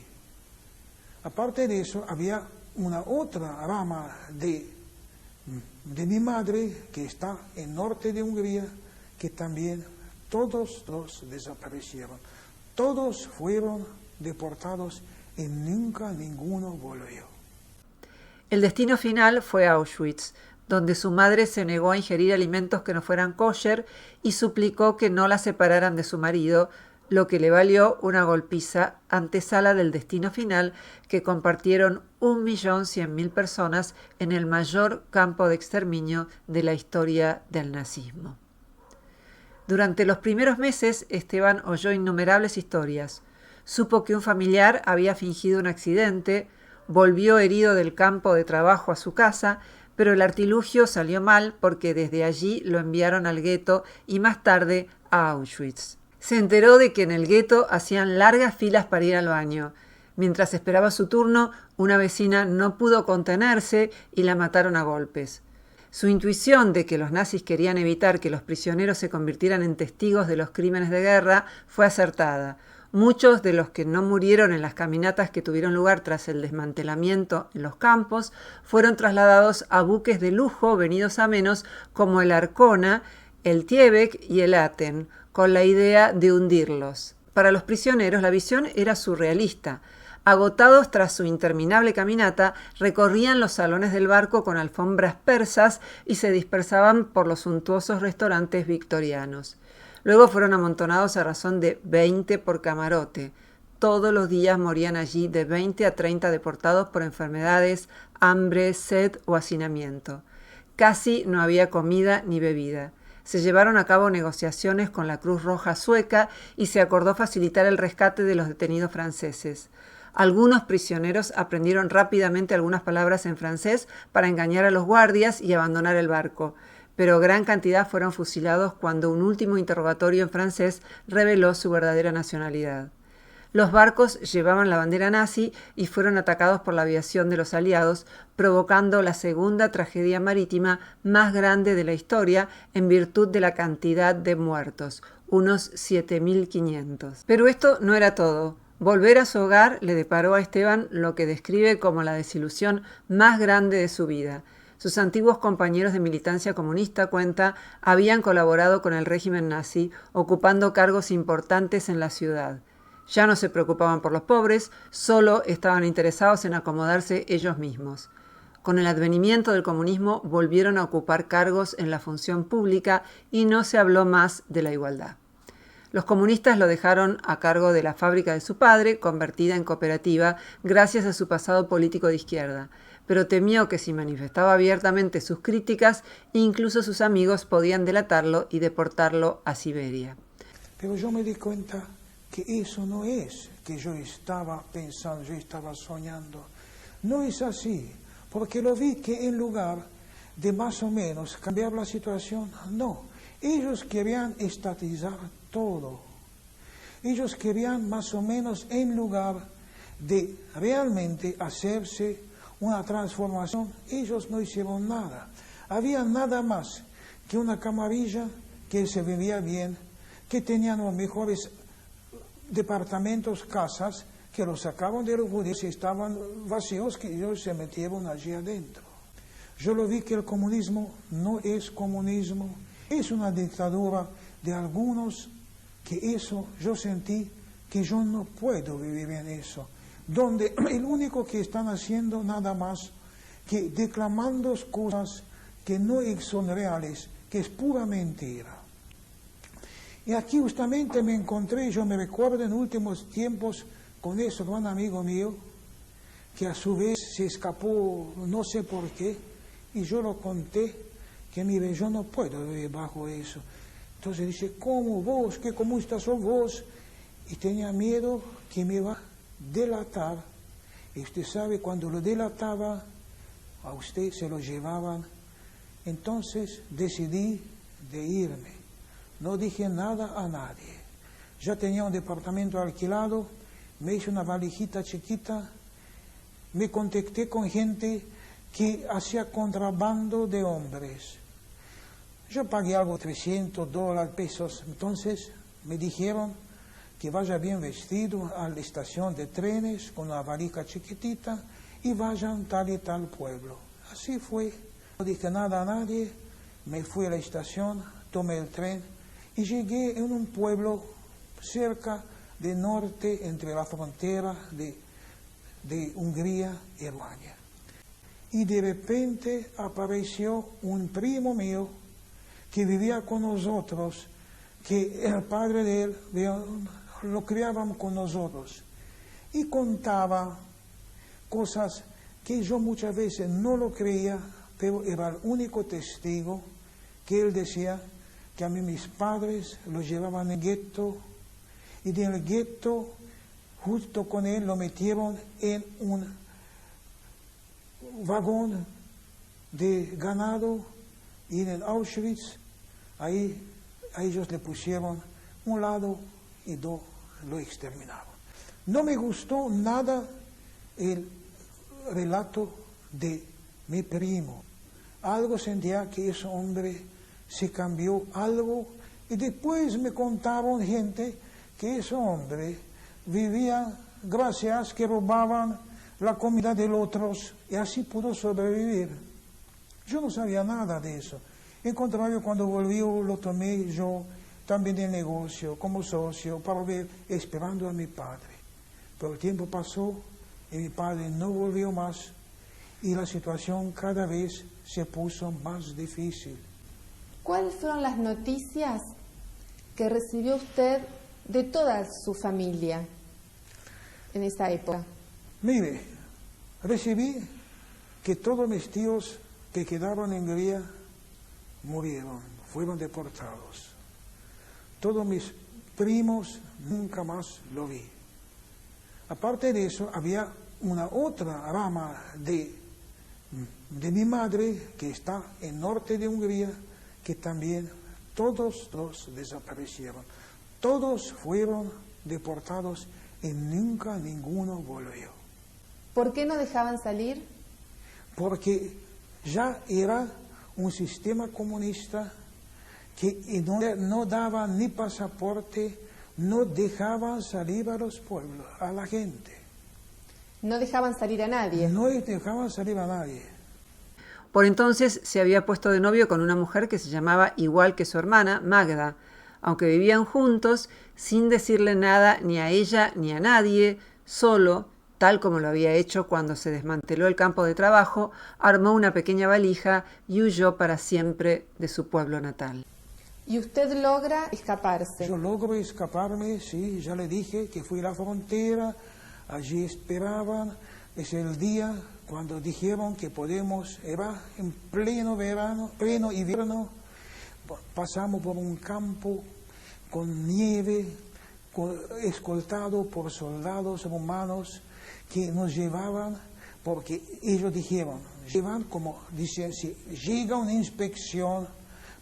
Aparte de eso, había una otra rama de mi madre, que está en norte de Hungría, que también todos los desaparecieron. Todos fueron deportados y nunca ninguno volvió. El destino final fue Auschwitz, donde su madre se negó a ingerir alimentos que no fueran kosher y suplicó que no la separaran de su marido, lo que le valió una golpiza, antesala del destino final que compartieron 1.100.000 personas en el mayor campo de exterminio de la historia del nazismo. Durante los primeros meses, Esteban oyó innumerables historias. Supo que un familiar había fingido un accidente, volvió herido del campo de trabajo a su casa, pero el artilugio salió mal porque desde allí lo enviaron al gueto y más tarde a Auschwitz. Se enteró de que en el gueto hacían largas filas para ir al baño. Mientras esperaba su turno, una vecina no pudo contenerse y la mataron a golpes. Su intuición de que los nazis querían evitar que los prisioneros se convirtieran en testigos de los crímenes de guerra fue acertada. Muchos de los que no murieron en las caminatas que tuvieron lugar tras el desmantelamiento en los campos fueron trasladados a buques de lujo venidos a menos como el Arkona, el Tiebeck y el Aten, con la idea de hundirlos. Para los prisioneros la visión era surrealista. Agotados tras su interminable caminata, recorrían los salones del barco con alfombras persas y se dispersaban por los suntuosos restaurantes victorianos. Luego fueron amontonados a razón de 20 por camarote. Todos los días morían allí de 20 a 30 deportados por enfermedades, hambre, sed o hacinamiento. Casi no había comida ni bebida. Se llevaron a cabo negociaciones con la Cruz Roja sueca y se acordó facilitar el rescate de los detenidos franceses. Algunos prisioneros aprendieron rápidamente algunas palabras en francés para engañar a los guardias y abandonar el barco, pero gran cantidad fueron fusilados cuando un último interrogatorio en francés reveló su verdadera nacionalidad. Los barcos llevaban la bandera nazi y fueron atacados por la aviación de los aliados, provocando la segunda tragedia marítima más grande de la historia en virtud de la cantidad de muertos, unos 7.500. Pero esto no era todo. Volver a su hogar le deparó a Esteban lo que describe como la desilusión más grande de su vida. Sus antiguos compañeros de militancia comunista, cuenta, habían colaborado con el régimen nazi, ocupando cargos importantes en la ciudad. Ya no se preocupaban por los pobres, solo estaban interesados en acomodarse ellos mismos. Con el advenimiento del comunismo volvieron a ocupar cargos en la función pública y no se habló más de la igualdad. Los comunistas lo dejaron a cargo de la fábrica de su padre, convertida en cooperativa gracias a su pasado político de izquierda, pero temió que si manifestaba abiertamente sus críticas, incluso sus amigos podían delatarlo y deportarlo a Siberia. Pero yo me di cuenta que eso no es que yo estaba pensando, yo estaba soñando. No es así, porque lo vi que en lugar de más o menos cambiar la situación, no. Ellos querían estatizar todo. Ellos querían más o menos, en lugar de realmente hacerse una transformación, ellos no hicieron nada. Había nada más que una camarilla que se vivía bien, que tenían los mejores departamentos, casas, que los sacaban de los judíos y estaban vacíos, que ellos se metieron allí adentro. Yo lo vi que el comunismo no es comunismo, es una dictadura de algunos, que eso yo sentí que yo no puedo vivir en eso, donde el único que están haciendo nada más que declamando cosas que no son reales, que es pura mentira. Y aquí justamente me encontré, yo me recuerdo en últimos tiempos, con ese gran amigo mío, que a su vez se escapó, no sé por qué, y yo lo conté, que mire, yo no puedo vivir bajo eso. Entonces dice, ¿cómo vos? ¿Qué comunista sos vos? Y tenía miedo que me iba a delatar. Y usted sabe, cuando lo delataba, a usted se lo llevaban. Entonces decidí de irme. No dije nada a nadie. Ya tenía un departamento alquilado, me hice una valijita chiquita, me contacté con gente que hacía contrabando de hombres. Yo pagué algo $300, pesos. Entonces me dijeron que vaya bien vestido a la estación de trenes con una valija chiquitita y vayan tal y tal pueblo. Así fue. No dije nada a nadie, me fui a la estación, tomé el tren y llegué en un pueblo cerca del norte, entre la frontera de Hungría y Rumania. Y de repente apareció un primo mío que vivía con nosotros, que el padre de él lo criaban con nosotros, y contaba cosas que yo muchas veces no lo creía, pero era el único testigo que él decía que a mí mis padres lo llevaban en gueto, y del gueto justo con él lo metieron en un vagón de ganado, y en el Auschwitz ahí a ellos le pusieron un lado y lo exterminaron. No me gustó nada el relato de mi primo. Algo sentía que ese hombre se cambió algo, y después me contaron gente que ese hombre vivía gracias que robaban la comida de los otros y así pudo sobrevivir. Yo no sabía nada de eso. En contrario, cuando volvió lo tomé yo también de negocio, como socio, para ver, esperando a mi padre. Pero el tiempo pasó y mi padre no volvió más, y la situación cada vez se puso más difícil. ¿Cuáles fueron las noticias que recibió usted de toda su familia en esa época? Mire, recibí que todos mis tíos que quedaron en Hungría murieron, fueron deportados. Todos mis primos nunca más lo vi. Aparte de eso, había una otra rama de mi madre que está en el norte de Hungría, que también todos los desaparecieron. Todos fueron deportados y nunca ninguno volvió. ¿Por qué no dejaban salir? Porque ya era un sistema comunista que no daba ni pasaporte, no dejaban salir a los pueblos, a la gente. No dejaban salir a nadie. No dejaban salir a nadie. Por entonces se había puesto de novio con una mujer que se llamaba igual que su hermana, Magda. Aunque vivían juntos, sin decirle nada ni a ella ni a nadie, solo, tal como lo había hecho cuando se desmanteló el campo de trabajo, armó una pequeña valija y huyó para siempre de su pueblo natal. ¿Y usted logra escaparse? Yo logro escaparme, sí, ya le dije que fui a la frontera, allí esperaban, es el día cuando dijeron que podemos, era en pleno verano, pleno invierno, pasamos por un campo con nieve, escoltado por soldados romanos que nos llevaban, porque ellos dijeron, llevan como dicen, si llega una inspección,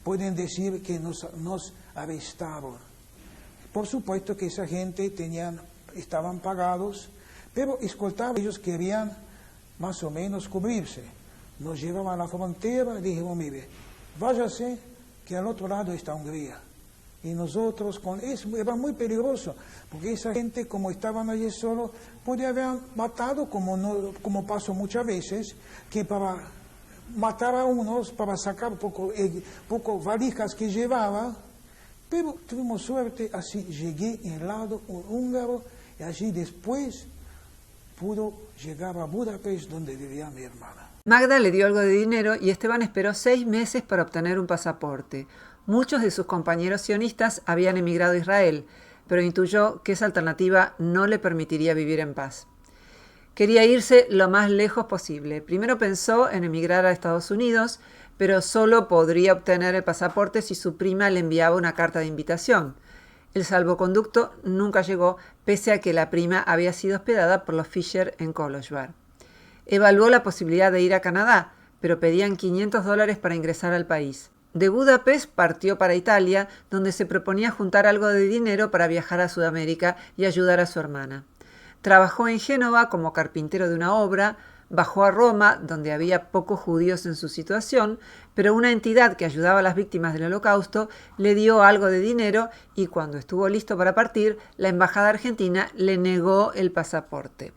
pueden decir que nos arrestaron. Por supuesto que esa gente estaban pagados, pero escoltaban, ellos querían más o menos cubrirse. Nos llevaban a la frontera y dijeron, mire, váyase que al otro lado está Hungría. Y nosotros con eso era muy peligroso, porque esa gente, como estaban allí solo, podía haber matado, como pasó muchas veces, que para matar a unos, para sacar poco valijas que llevaba, pero tuvimos suerte, así llegué en el lado húngaro, y allí después pudo llegar a Budapest, donde vivía mi hermana. Magda le dio algo de dinero y Esteban esperó 6 meses para obtener un pasaporte. Muchos de sus compañeros sionistas habían emigrado a Israel, pero intuyó que esa alternativa no le permitiría vivir en paz. Quería irse lo más lejos posible. Primero pensó en emigrar a Estados Unidos, pero solo podría obtener el pasaporte si su prima le enviaba una carta de invitación. El salvoconducto nunca llegó, pese a que la prima había sido hospedada por los Fisher en Kolozsvár. Evaluó la posibilidad de ir a Canadá, pero pedían $500 para ingresar al país. De Budapest partió para Italia, donde se proponía juntar algo de dinero para viajar a Sudamérica y ayudar a su hermana. Trabajó en Génova como carpintero de una obra, bajó a Roma, donde había pocos judíos en su situación, pero una entidad que ayudaba a las víctimas del Holocausto le dio algo de dinero y cuando estuvo listo para partir, la embajada argentina le negó el pasaporte.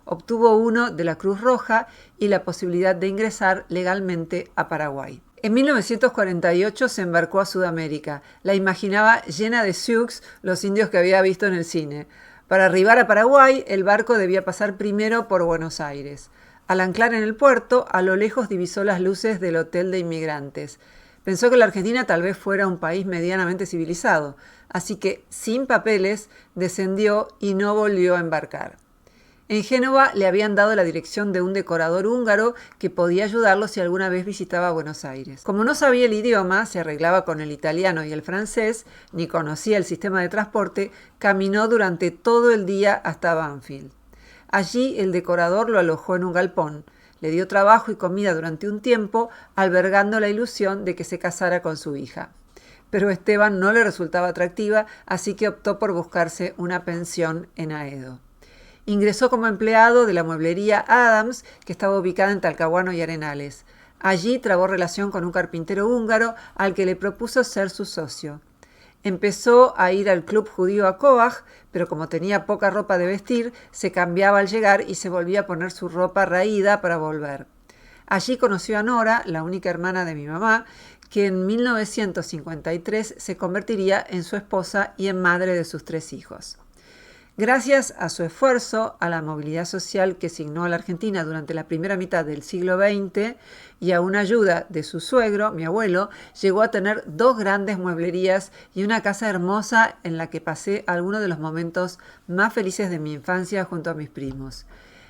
Obtuvo uno de la Cruz Roja y la posibilidad de ingresar legalmente a Paraguay. En 1948 se embarcó a Sudamérica. La imaginaba llena de sioux, los indios que había visto en el cine. Para arribar a Paraguay, el barco debía pasar primero por Buenos Aires. Al anclar en el puerto, a lo lejos divisó las luces del hotel de inmigrantes. Pensó que la Argentina tal vez fuera un país medianamente civilizado, así que, sin papeles, descendió y no volvió a embarcar. En Génova le habían dado la dirección de un decorador húngaro que podía ayudarlo si alguna vez visitaba Buenos Aires. Como no sabía el idioma, se arreglaba con el italiano y el francés, ni conocía el sistema de transporte, caminó durante todo el día hasta Banfield. Allí el decorador lo alojó en un galpón. Le dio trabajo y comida durante un tiempo, albergando la ilusión de que se casara con su hija. Pero Esteban no le resultaba atractiva, así que optó por buscarse una pensión en Aedo. Ingresó como empleado de la mueblería Adams, que estaba ubicada en Talcahuano y Arenales. Allí trabó relación con un carpintero húngaro al que le propuso ser su socio. Empezó a ir al club judío Akoach, pero como tenía poca ropa de vestir, se cambiaba al llegar y se volvía a poner su ropa raída para volver. Allí conoció a Nora, la única hermana de mi mamá, que en 1953 se convertiría en su esposa y en madre de sus 3 hijos. Gracias a su esfuerzo, a la movilidad social que signó a la Argentina durante la primera mitad del siglo XX y a una ayuda de su suegro, mi abuelo, llegó a tener 2 grandes mueblerías y una casa hermosa en la que pasé algunos de los momentos más felices de mi infancia junto a mis primos.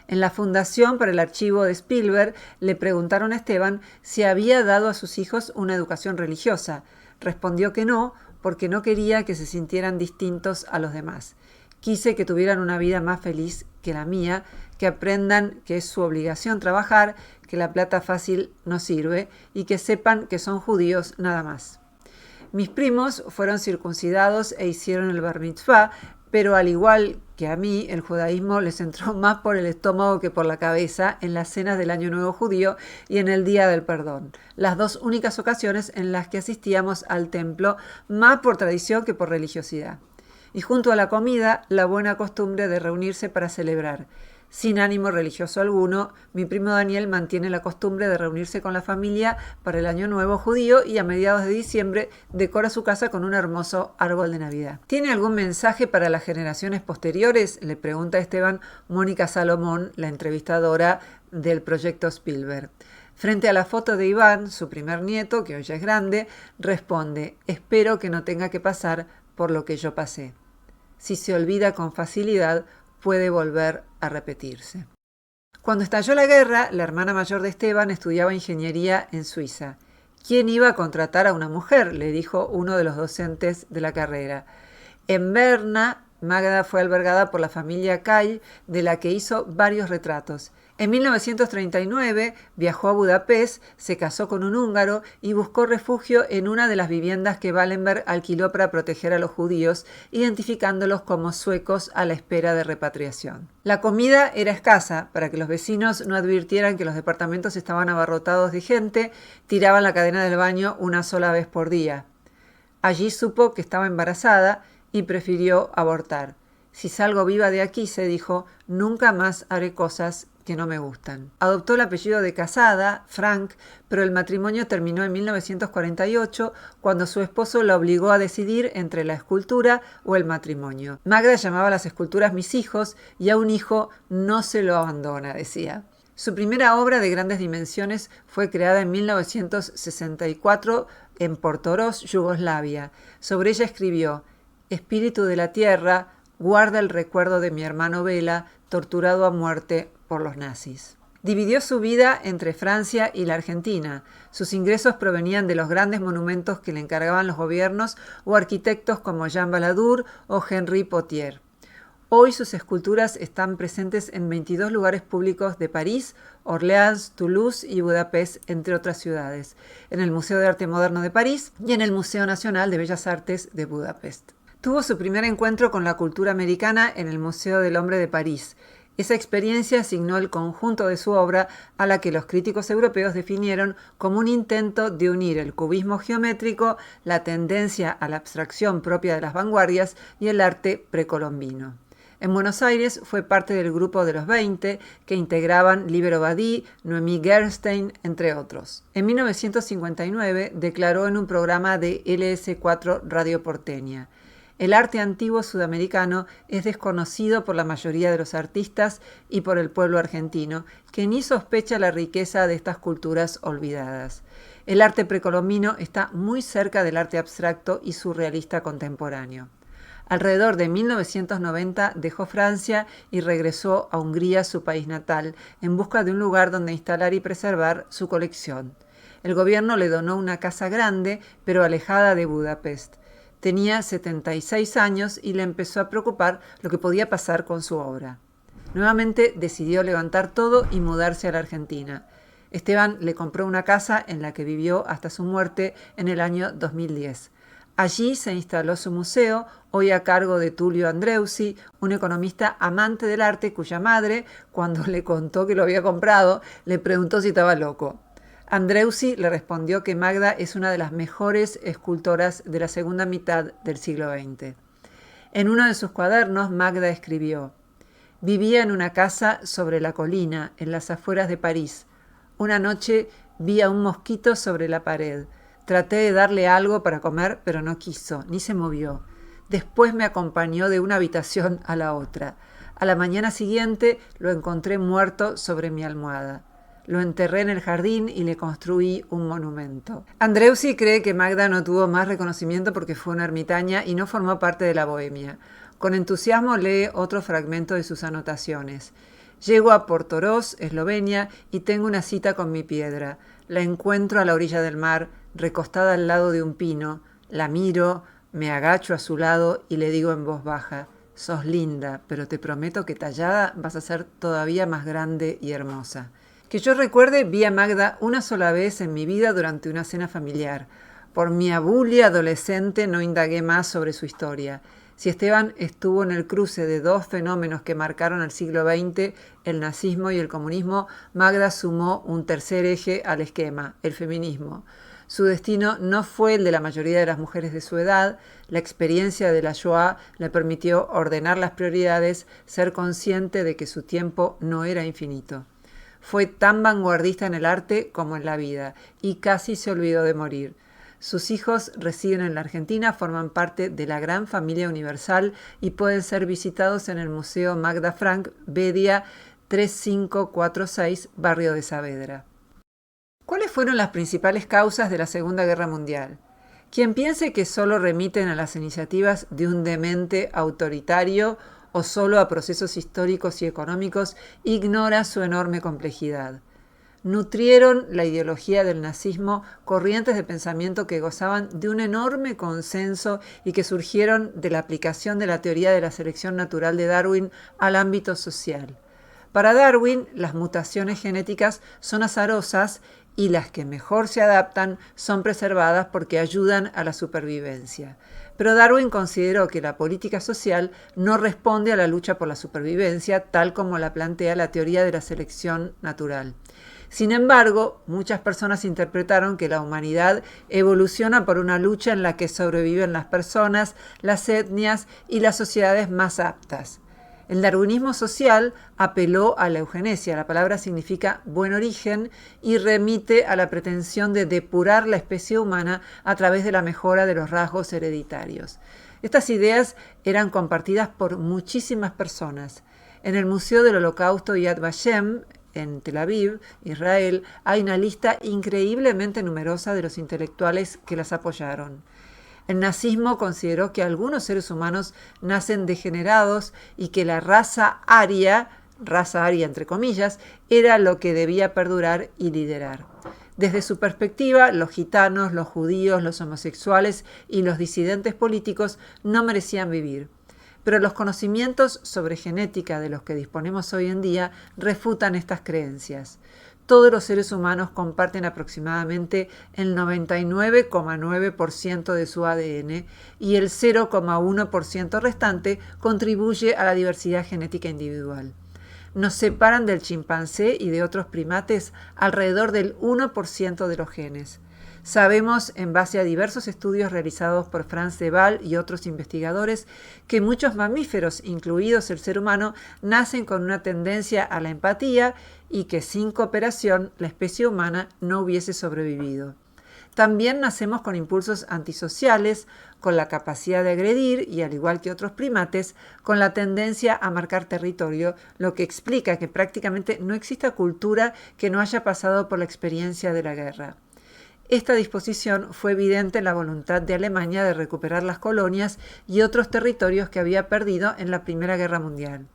En la Fundación para el Archivo de Spielberg le preguntaron a Esteban si había dado a sus hijos una educación religiosa. Respondió que no, porque no quería que se sintieran distintos a los demás. Quise que tuvieran una vida más feliz que la mía, que aprendan que es su obligación trabajar, que la plata fácil no sirve y que sepan que son judíos nada más. Mis primos fueron circuncidados e hicieron el bar mitzvah, pero al igual que a mí, el judaísmo les entró más por el estómago que por la cabeza en las cenas del Año Nuevo Judío y en el Día del Perdón, las 2 únicas ocasiones en las que asistíamos al templo, más por tradición que por religiosidad. Y junto a la comida, la buena costumbre de reunirse para celebrar. Sin ánimo religioso alguno, mi primo Daniel mantiene la costumbre de reunirse con la familia para el Año Nuevo Judío y a mediados de diciembre decora su casa con un hermoso árbol de Navidad. ¿Tiene algún mensaje para las generaciones posteriores?, le pregunta a Esteban Mónica Salomón, la entrevistadora del proyecto Spielberg. Frente a la foto de Iván, su primer nieto, que hoy ya es grande, responde: espero que no tenga que pasar por lo que yo pasé. Si se olvida con facilidad, puede volver a repetirse. Cuando estalló la guerra, la hermana mayor de Esteban estudiaba ingeniería en Suiza. ¿Quién iba a contratar a una mujer?, le dijo uno de los docentes de la carrera. En Berna, Magda fue albergada por la familia Kay, de la que hizo varios retratos. En 1939 viajó a Budapest, se casó con un húngaro y buscó refugio en una de las viviendas que Wallenberg alquiló para proteger a los judíos, identificándolos como suecos a la espera de repatriación. La comida era escasa. Para que los vecinos no advirtieran que los departamentos estaban abarrotados de gente, tiraban la cadena del baño una sola vez por día. Allí supo que estaba embarazada y prefirió abortar. Si salgo viva de aquí, se dijo, nunca más haré cosas que no me gustan. Adoptó el apellido de casada, Frank, pero el matrimonio terminó en 1948, cuando su esposo la obligó a decidir entre la escultura o el matrimonio. Magda llamaba a las esculturas mis hijos y a un hijo no se lo abandona, decía. Su primera obra de grandes dimensiones fue creada en 1964 en Portoroz, Yugoslavia. Sobre ella escribió: Espíritu de la tierra, guarda el recuerdo de mi hermano Bela, torturado a muerte por los nazis. Dividió su vida entre Francia y la Argentina. Sus ingresos provenían de los grandes monumentos que le encargaban los gobiernos o arquitectos como Jean Balladur o Henri Potier. Hoy sus esculturas están presentes en 22 lugares públicos de París, Orleans, Toulouse y Budapest, entre otras ciudades, en el Museo de Arte Moderno de París y en el Museo Nacional de Bellas Artes de Budapest. Tuvo su primer encuentro con la cultura americana en el Museo del Hombre de París. Esa experiencia asignó el conjunto de su obra a la que los críticos europeos definieron como un intento de unir el cubismo geométrico, la tendencia a la abstracción propia de las vanguardias y el arte precolombino. En Buenos Aires fue parte del grupo de los 20 que integraban Libero Badí, Noemí Gerstein, entre otros. En 1959 declaró en un programa de LS4 Radio Porteña: el arte antiguo sudamericano es desconocido por la mayoría de los artistas y por el pueblo argentino, que ni sospecha la riqueza de estas culturas olvidadas. El arte precolombino está muy cerca del arte abstracto y surrealista contemporáneo. Alrededor de 1990 dejó Francia y regresó a Hungría, su país natal, en busca de un lugar donde instalar y preservar su colección. El gobierno le donó una casa grande, pero alejada de Budapest. Tenía 76 años y le empezó a preocupar lo que podía pasar con su obra. Nuevamente decidió levantar todo y mudarse a la Argentina. Esteban le compró una casa en la que vivió hasta su muerte en el año 2010. Allí se instaló su museo, hoy a cargo de Tulio Andreusi, un economista amante del arte cuya madre, cuando le contó que lo había comprado, le preguntó si estaba loco. Andreusi le respondió que Magda es una de las mejores escultoras de la segunda mitad del siglo XX. En uno de sus cuadernos, Magda escribió: «Vivía en una casa sobre la colina, en las afueras de París. Una noche vi a un mosquito sobre la pared. Traté de darle algo para comer, pero no quiso, ni se movió. Después me acompañó de una habitación a la otra. A la mañana siguiente lo encontré muerto sobre mi almohada. Lo enterré en el jardín y le construí un monumento». Andreusi cree que Magda no tuvo más reconocimiento porque fue una ermitaña y no formó parte de la bohemia. Con entusiasmo lee otro fragmento de sus anotaciones. «Llego a Portoroz, Eslovenia, y tengo una cita con mi piedra. La encuentro a la orilla del mar, recostada al lado de un pino. La miro, me agacho a su lado y le digo en voz baja: «Sos linda, pero te prometo que tallada vas a ser todavía más grande y hermosa». Que yo recuerde, vi a Magda una sola vez en mi vida durante una cena familiar. Por mi abulia adolescente no indagué más sobre su historia. Si Esteban estuvo en el cruce de dos fenómenos que marcaron el siglo XX, el nazismo y el comunismo, Magda sumó un tercer eje al esquema, el feminismo. Su destino no fue el de la mayoría de las mujeres de su edad. La experiencia de la Shoah le permitió ordenar las prioridades, ser consciente de que su tiempo no era infinito. Fue tan vanguardista en el arte como en la vida y casi se olvidó de morir. Sus hijos residen en la Argentina, forman parte de la gran familia universal y pueden ser visitados en el Museo Magda Frank, Bedia 3546, barrio de Saavedra. ¿Cuáles fueron las principales causas de la Segunda Guerra Mundial? Quien piense que solo remiten a las iniciativas de un demente autoritario o solo a procesos históricos y económicos, ignora su enorme complejidad. Nutrieron la ideología del nazismo corrientes de pensamiento que gozaban de un enorme consenso y que surgieron de la aplicación de la teoría de la selección natural de Darwin al ámbito social. Para Darwin, las mutaciones genéticas son azarosas y las que mejor se adaptan son preservadas porque ayudan a la supervivencia. Pero Darwin consideró que la política social no responde a la lucha por la supervivencia, tal como la plantea la teoría de la selección natural. Sin embargo, muchas personas interpretaron que la humanidad evoluciona por una lucha en la que sobreviven las personas, las etnias y las sociedades más aptas. El darwinismo social apeló a la eugenesia, la palabra significa buen origen, y remite a la pretensión de depurar la especie humana a través de la mejora de los rasgos hereditarios. Estas ideas eran compartidas por muchísimas personas. En el Museo del Holocausto Yad Vashem, en Tel Aviv, Israel, hay una lista increíblemente numerosa de los intelectuales que las apoyaron. El nazismo consideró que algunos seres humanos nacen degenerados y que la raza aria entre comillas, era lo que debía perdurar y liderar. Desde su perspectiva, los gitanos, los judíos, los homosexuales y los disidentes políticos no merecían vivir. Pero los conocimientos sobre genética de los que disponemos hoy en día refutan estas creencias. Todos los seres humanos comparten aproximadamente el 99,9% de su ADN y el 0,1% restante contribuye a la diversidad genética individual. nos separan del chimpancé y de otros primates alrededor del 1% de los genes. Sabemos, en base a diversos estudios realizados por Frans de Waal y otros investigadores, que muchos mamíferos, incluidos el ser humano, nacen con una tendencia a la empatía y que sin cooperación la especie humana no hubiese sobrevivido. También nacemos con impulsos antisociales, con la capacidad de agredir y, al igual que otros primates, con la tendencia a marcar territorio, lo que explica que prácticamente no exista cultura que no haya pasado por la experiencia de la guerra. Esta disposición fue evidente en la voluntad de Alemania de recuperar las colonias y otros territorios que había perdido en la Primera Guerra Mundial.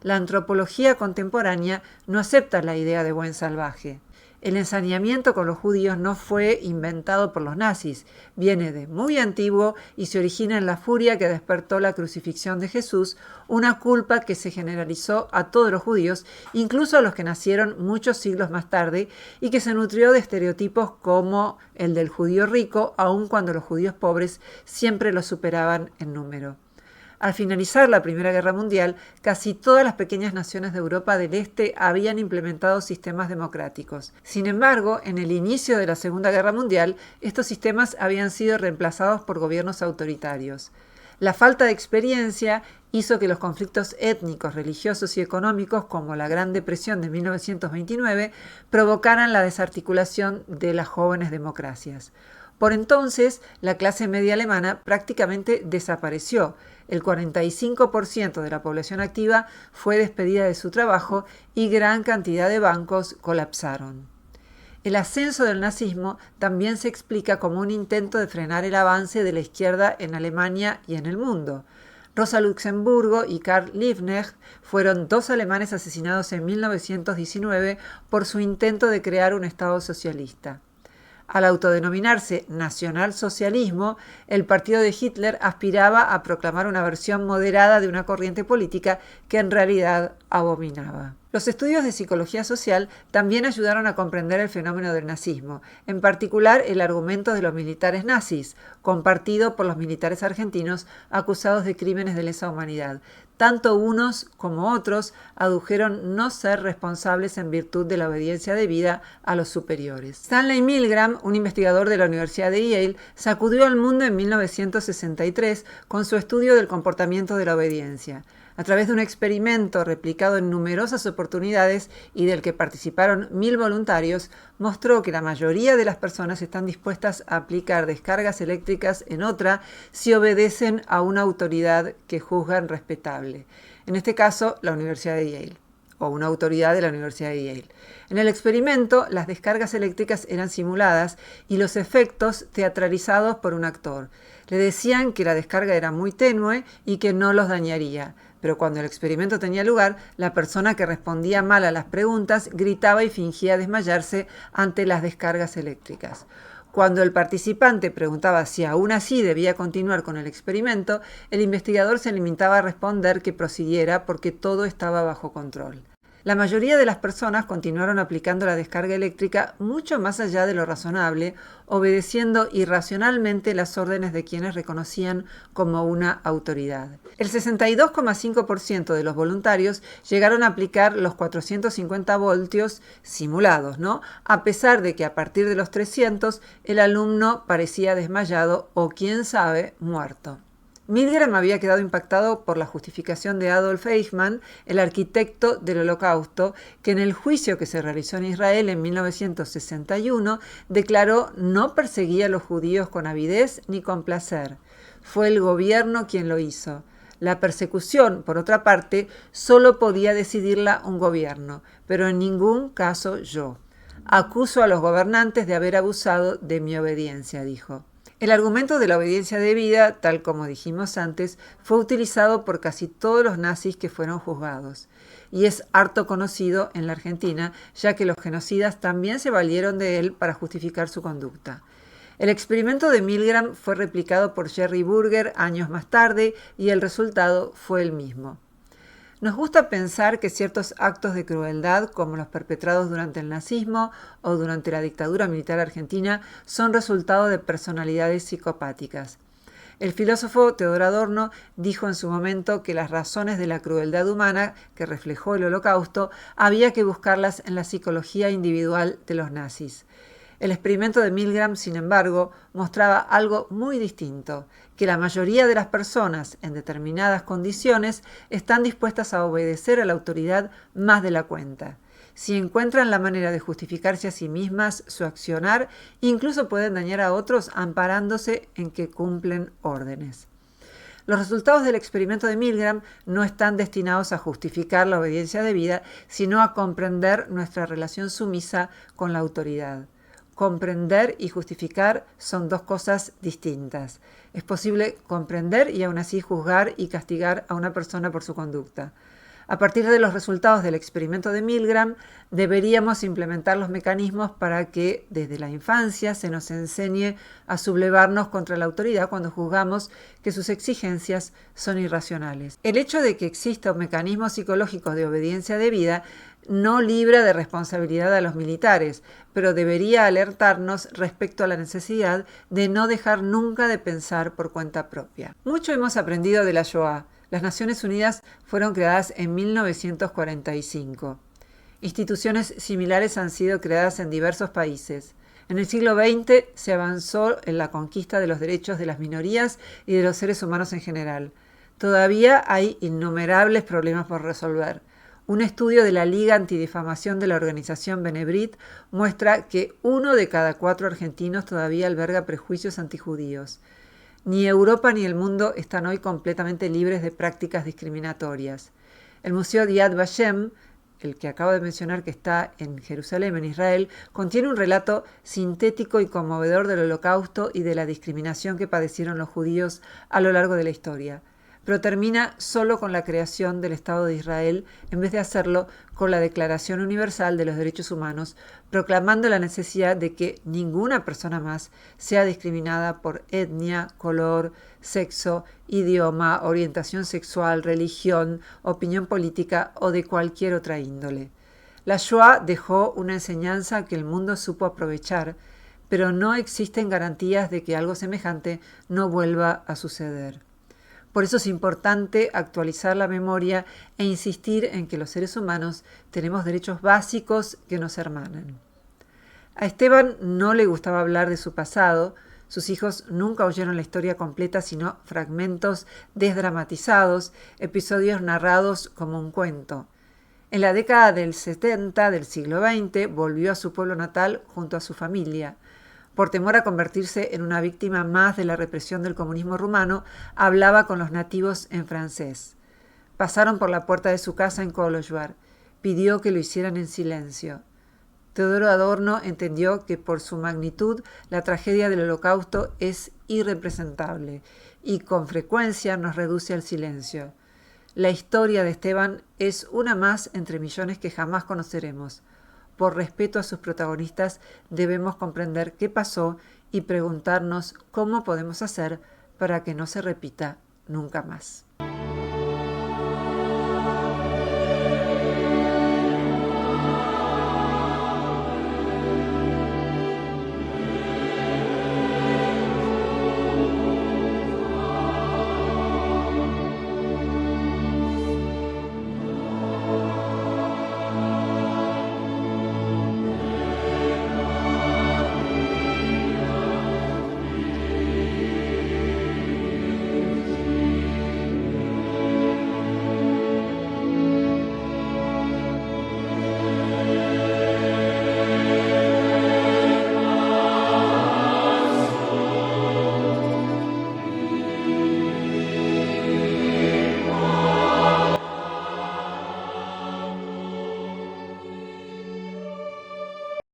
La antropología contemporánea no acepta la idea de buen salvaje. El ensañamiento con los judíos no fue inventado por los nazis, viene de muy antiguo y se origina en la furia que despertó la crucifixión de Jesús, una culpa que se generalizó a todos los judíos, incluso a los que nacieron muchos siglos más tarde, y que se nutrió de estereotipos como el del judío rico, aun cuando los judíos pobres siempre los superaban en número. Al finalizar la Primera Guerra Mundial, casi todas las pequeñas naciones de Europa del Este habían implementado sistemas democráticos. Sin embargo, en el inicio de la Segunda Guerra Mundial, estos sistemas habían sido reemplazados por gobiernos autoritarios. La falta de experiencia hizo que los conflictos étnicos, religiosos y económicos, como la Gran Depresión de 1929, provocaran la desarticulación de las jóvenes democracias. Por entonces, la clase media alemana prácticamente desapareció. El 45% de la población activa fue despedida de su trabajo y gran cantidad de bancos colapsaron. El ascenso del nazismo también se explica como un intento de frenar el avance de la izquierda en Alemania y en el mundo. Rosa Luxemburgo y Karl Liebknecht fueron dos alemanes asesinados en 1919 por su intento de crear un Estado socialista. Al autodenominarse nacionalsocialismo, el partido de Hitler aspiraba a proclamar una versión moderada de una corriente política que en realidad abominaba. Los estudios de psicología social también ayudaron a comprender el fenómeno del nazismo, en particular el argumento de los militares nazis, compartido por los militares argentinos acusados de crímenes de lesa humanidad. Tanto unos como otros adujeron no ser responsables en virtud de la obediencia debida a los superiores. Stanley Milgram, un investigador de la Universidad de Yale, sacudió al mundo en 1963 con su estudio del comportamiento de la obediencia. A través de un experimento replicado en numerosas oportunidades y del que participaron 1.000 voluntarios, mostró que la mayoría de las personas están dispuestas a aplicar descargas eléctricas en otra si obedecen a una autoridad que juzgan respetable. En este caso, la Universidad de Yale, o una autoridad de la Universidad de Yale. En el experimento, las descargas eléctricas eran simuladas y los efectos teatralizados por un actor. Le decían que la descarga era muy tenue y que no los dañaría. Pero cuando el experimento tenía lugar, la persona que respondía mal a las preguntas gritaba y fingía desmayarse ante las descargas eléctricas. Cuando el participante preguntaba si aún así debía continuar con el experimento, el investigador se limitaba a responder que prosiguiera porque todo estaba bajo control. La mayoría de las personas continuaron aplicando la descarga eléctrica mucho más allá de lo razonable, obedeciendo irracionalmente las órdenes de quienes reconocían como una autoridad. El 62,5% de los voluntarios llegaron a aplicar los 450 voltios simulados, a pesar de que a partir de los 300 el alumno parecía desmayado o, quién sabe, muerto. Milgram había quedado impactado por la justificación de Adolf Eichmann, el arquitecto del Holocausto, que en el juicio que se realizó en Israel en 1961 declaró no perseguía a los judíos con avidez ni con placer. Fue el gobierno quien lo hizo. La persecución, por otra parte, solo podía decidirla un gobierno, pero en ningún caso yo. Acuso a los gobernantes de haber abusado de mi obediencia, dijo. El argumento de la obediencia debida, tal como dijimos antes, fue utilizado por casi todos los nazis que fueron juzgados. Y es harto conocido en la Argentina, ya que los genocidas también se valieron de él para justificar su conducta. El experimento de Milgram fue replicado por Jerry Burger años más tarde y el resultado fue el mismo. Nos gusta pensar que ciertos actos de crueldad, como los perpetrados durante el nazismo o durante la dictadura militar argentina, son resultado de personalidades psicopáticas. El filósofo Theodor Adorno dijo en su momento que las razones de la crueldad humana que reflejó el Holocausto había que buscarlas en la psicología individual de los nazis. El experimento de Milgram, sin embargo, mostraba algo muy distinto, que la mayoría de las personas en determinadas condiciones están dispuestas a obedecer a la autoridad más de la cuenta. Si encuentran la manera de justificarse a sí mismas su accionar, incluso pueden dañar a otros amparándose en que cumplen órdenes. Los resultados del experimento de Milgram no están destinados a justificar la obediencia debida, sino a comprender nuestra relación sumisa con la autoridad. Comprender y justificar son dos cosas distintas. Es posible comprender y aún así juzgar y castigar a una persona por su conducta. A partir de los resultados del experimento de Milgram, deberíamos implementar los mecanismos para que desde la infancia se nos enseñe a sublevarnos contra la autoridad cuando juzgamos que sus exigencias son irracionales. El hecho de que exista un mecanismo psicológico de obediencia debida no libra de responsabilidad a los militares, pero debería alertarnos respecto a la necesidad de no dejar nunca de pensar por cuenta propia. Mucho hemos aprendido de la Shoah. Las Naciones Unidas fueron creadas en 1945. Instituciones similares han sido creadas en diversos países. En el siglo XX se avanzó en la conquista de los derechos de las minorías y de los seres humanos en general. Todavía hay innumerables problemas por resolver. Un estudio de la Liga Antidifamación de la organización Benebrit muestra que 1 de cada 4 argentinos todavía alberga prejuicios antijudíos. Ni Europa ni el mundo están hoy completamente libres de prácticas discriminatorias. El Museo de Yad Vashem, el que acabo de mencionar que está en Jerusalén, en Israel, contiene un relato sintético y conmovedor del Holocausto y de la discriminación que padecieron los judíos a lo largo de la historia. Pero termina solo con la creación del Estado de Israel en vez de hacerlo con la Declaración Universal de los Derechos Humanos, proclamando la necesidad de que ninguna persona más sea discriminada por etnia, color, sexo, idioma, orientación sexual, religión, opinión política o de cualquier otra índole. La Shoah dejó una enseñanza que el mundo supo aprovechar, pero no existen garantías de que algo semejante no vuelva a suceder. Por eso es importante actualizar la memoria e insistir en que los seres humanos tenemos derechos básicos que nos hermanan. A Esteban no le gustaba hablar de su pasado. Sus hijos nunca oyeron la historia completa, sino fragmentos desdramatizados, episodios narrados como un cuento. En la década del 70 del siglo XX volvió a su pueblo natal junto a su familia. Por temor a convertirse en una víctima más de la represión del comunismo rumano, hablaba con los nativos en francés. Pasaron por la puerta de su casa en Kolochvar. Pidió que lo hicieran en silencio. Theodor Adorno entendió que por su magnitud la tragedia del Holocausto es irrepresentable y con frecuencia nos reduce al silencio. La historia de Esteban es una más entre millones que jamás conoceremos. Por respeto a sus protagonistas, debemos comprender qué pasó y preguntarnos cómo podemos hacer para que no se repita nunca más.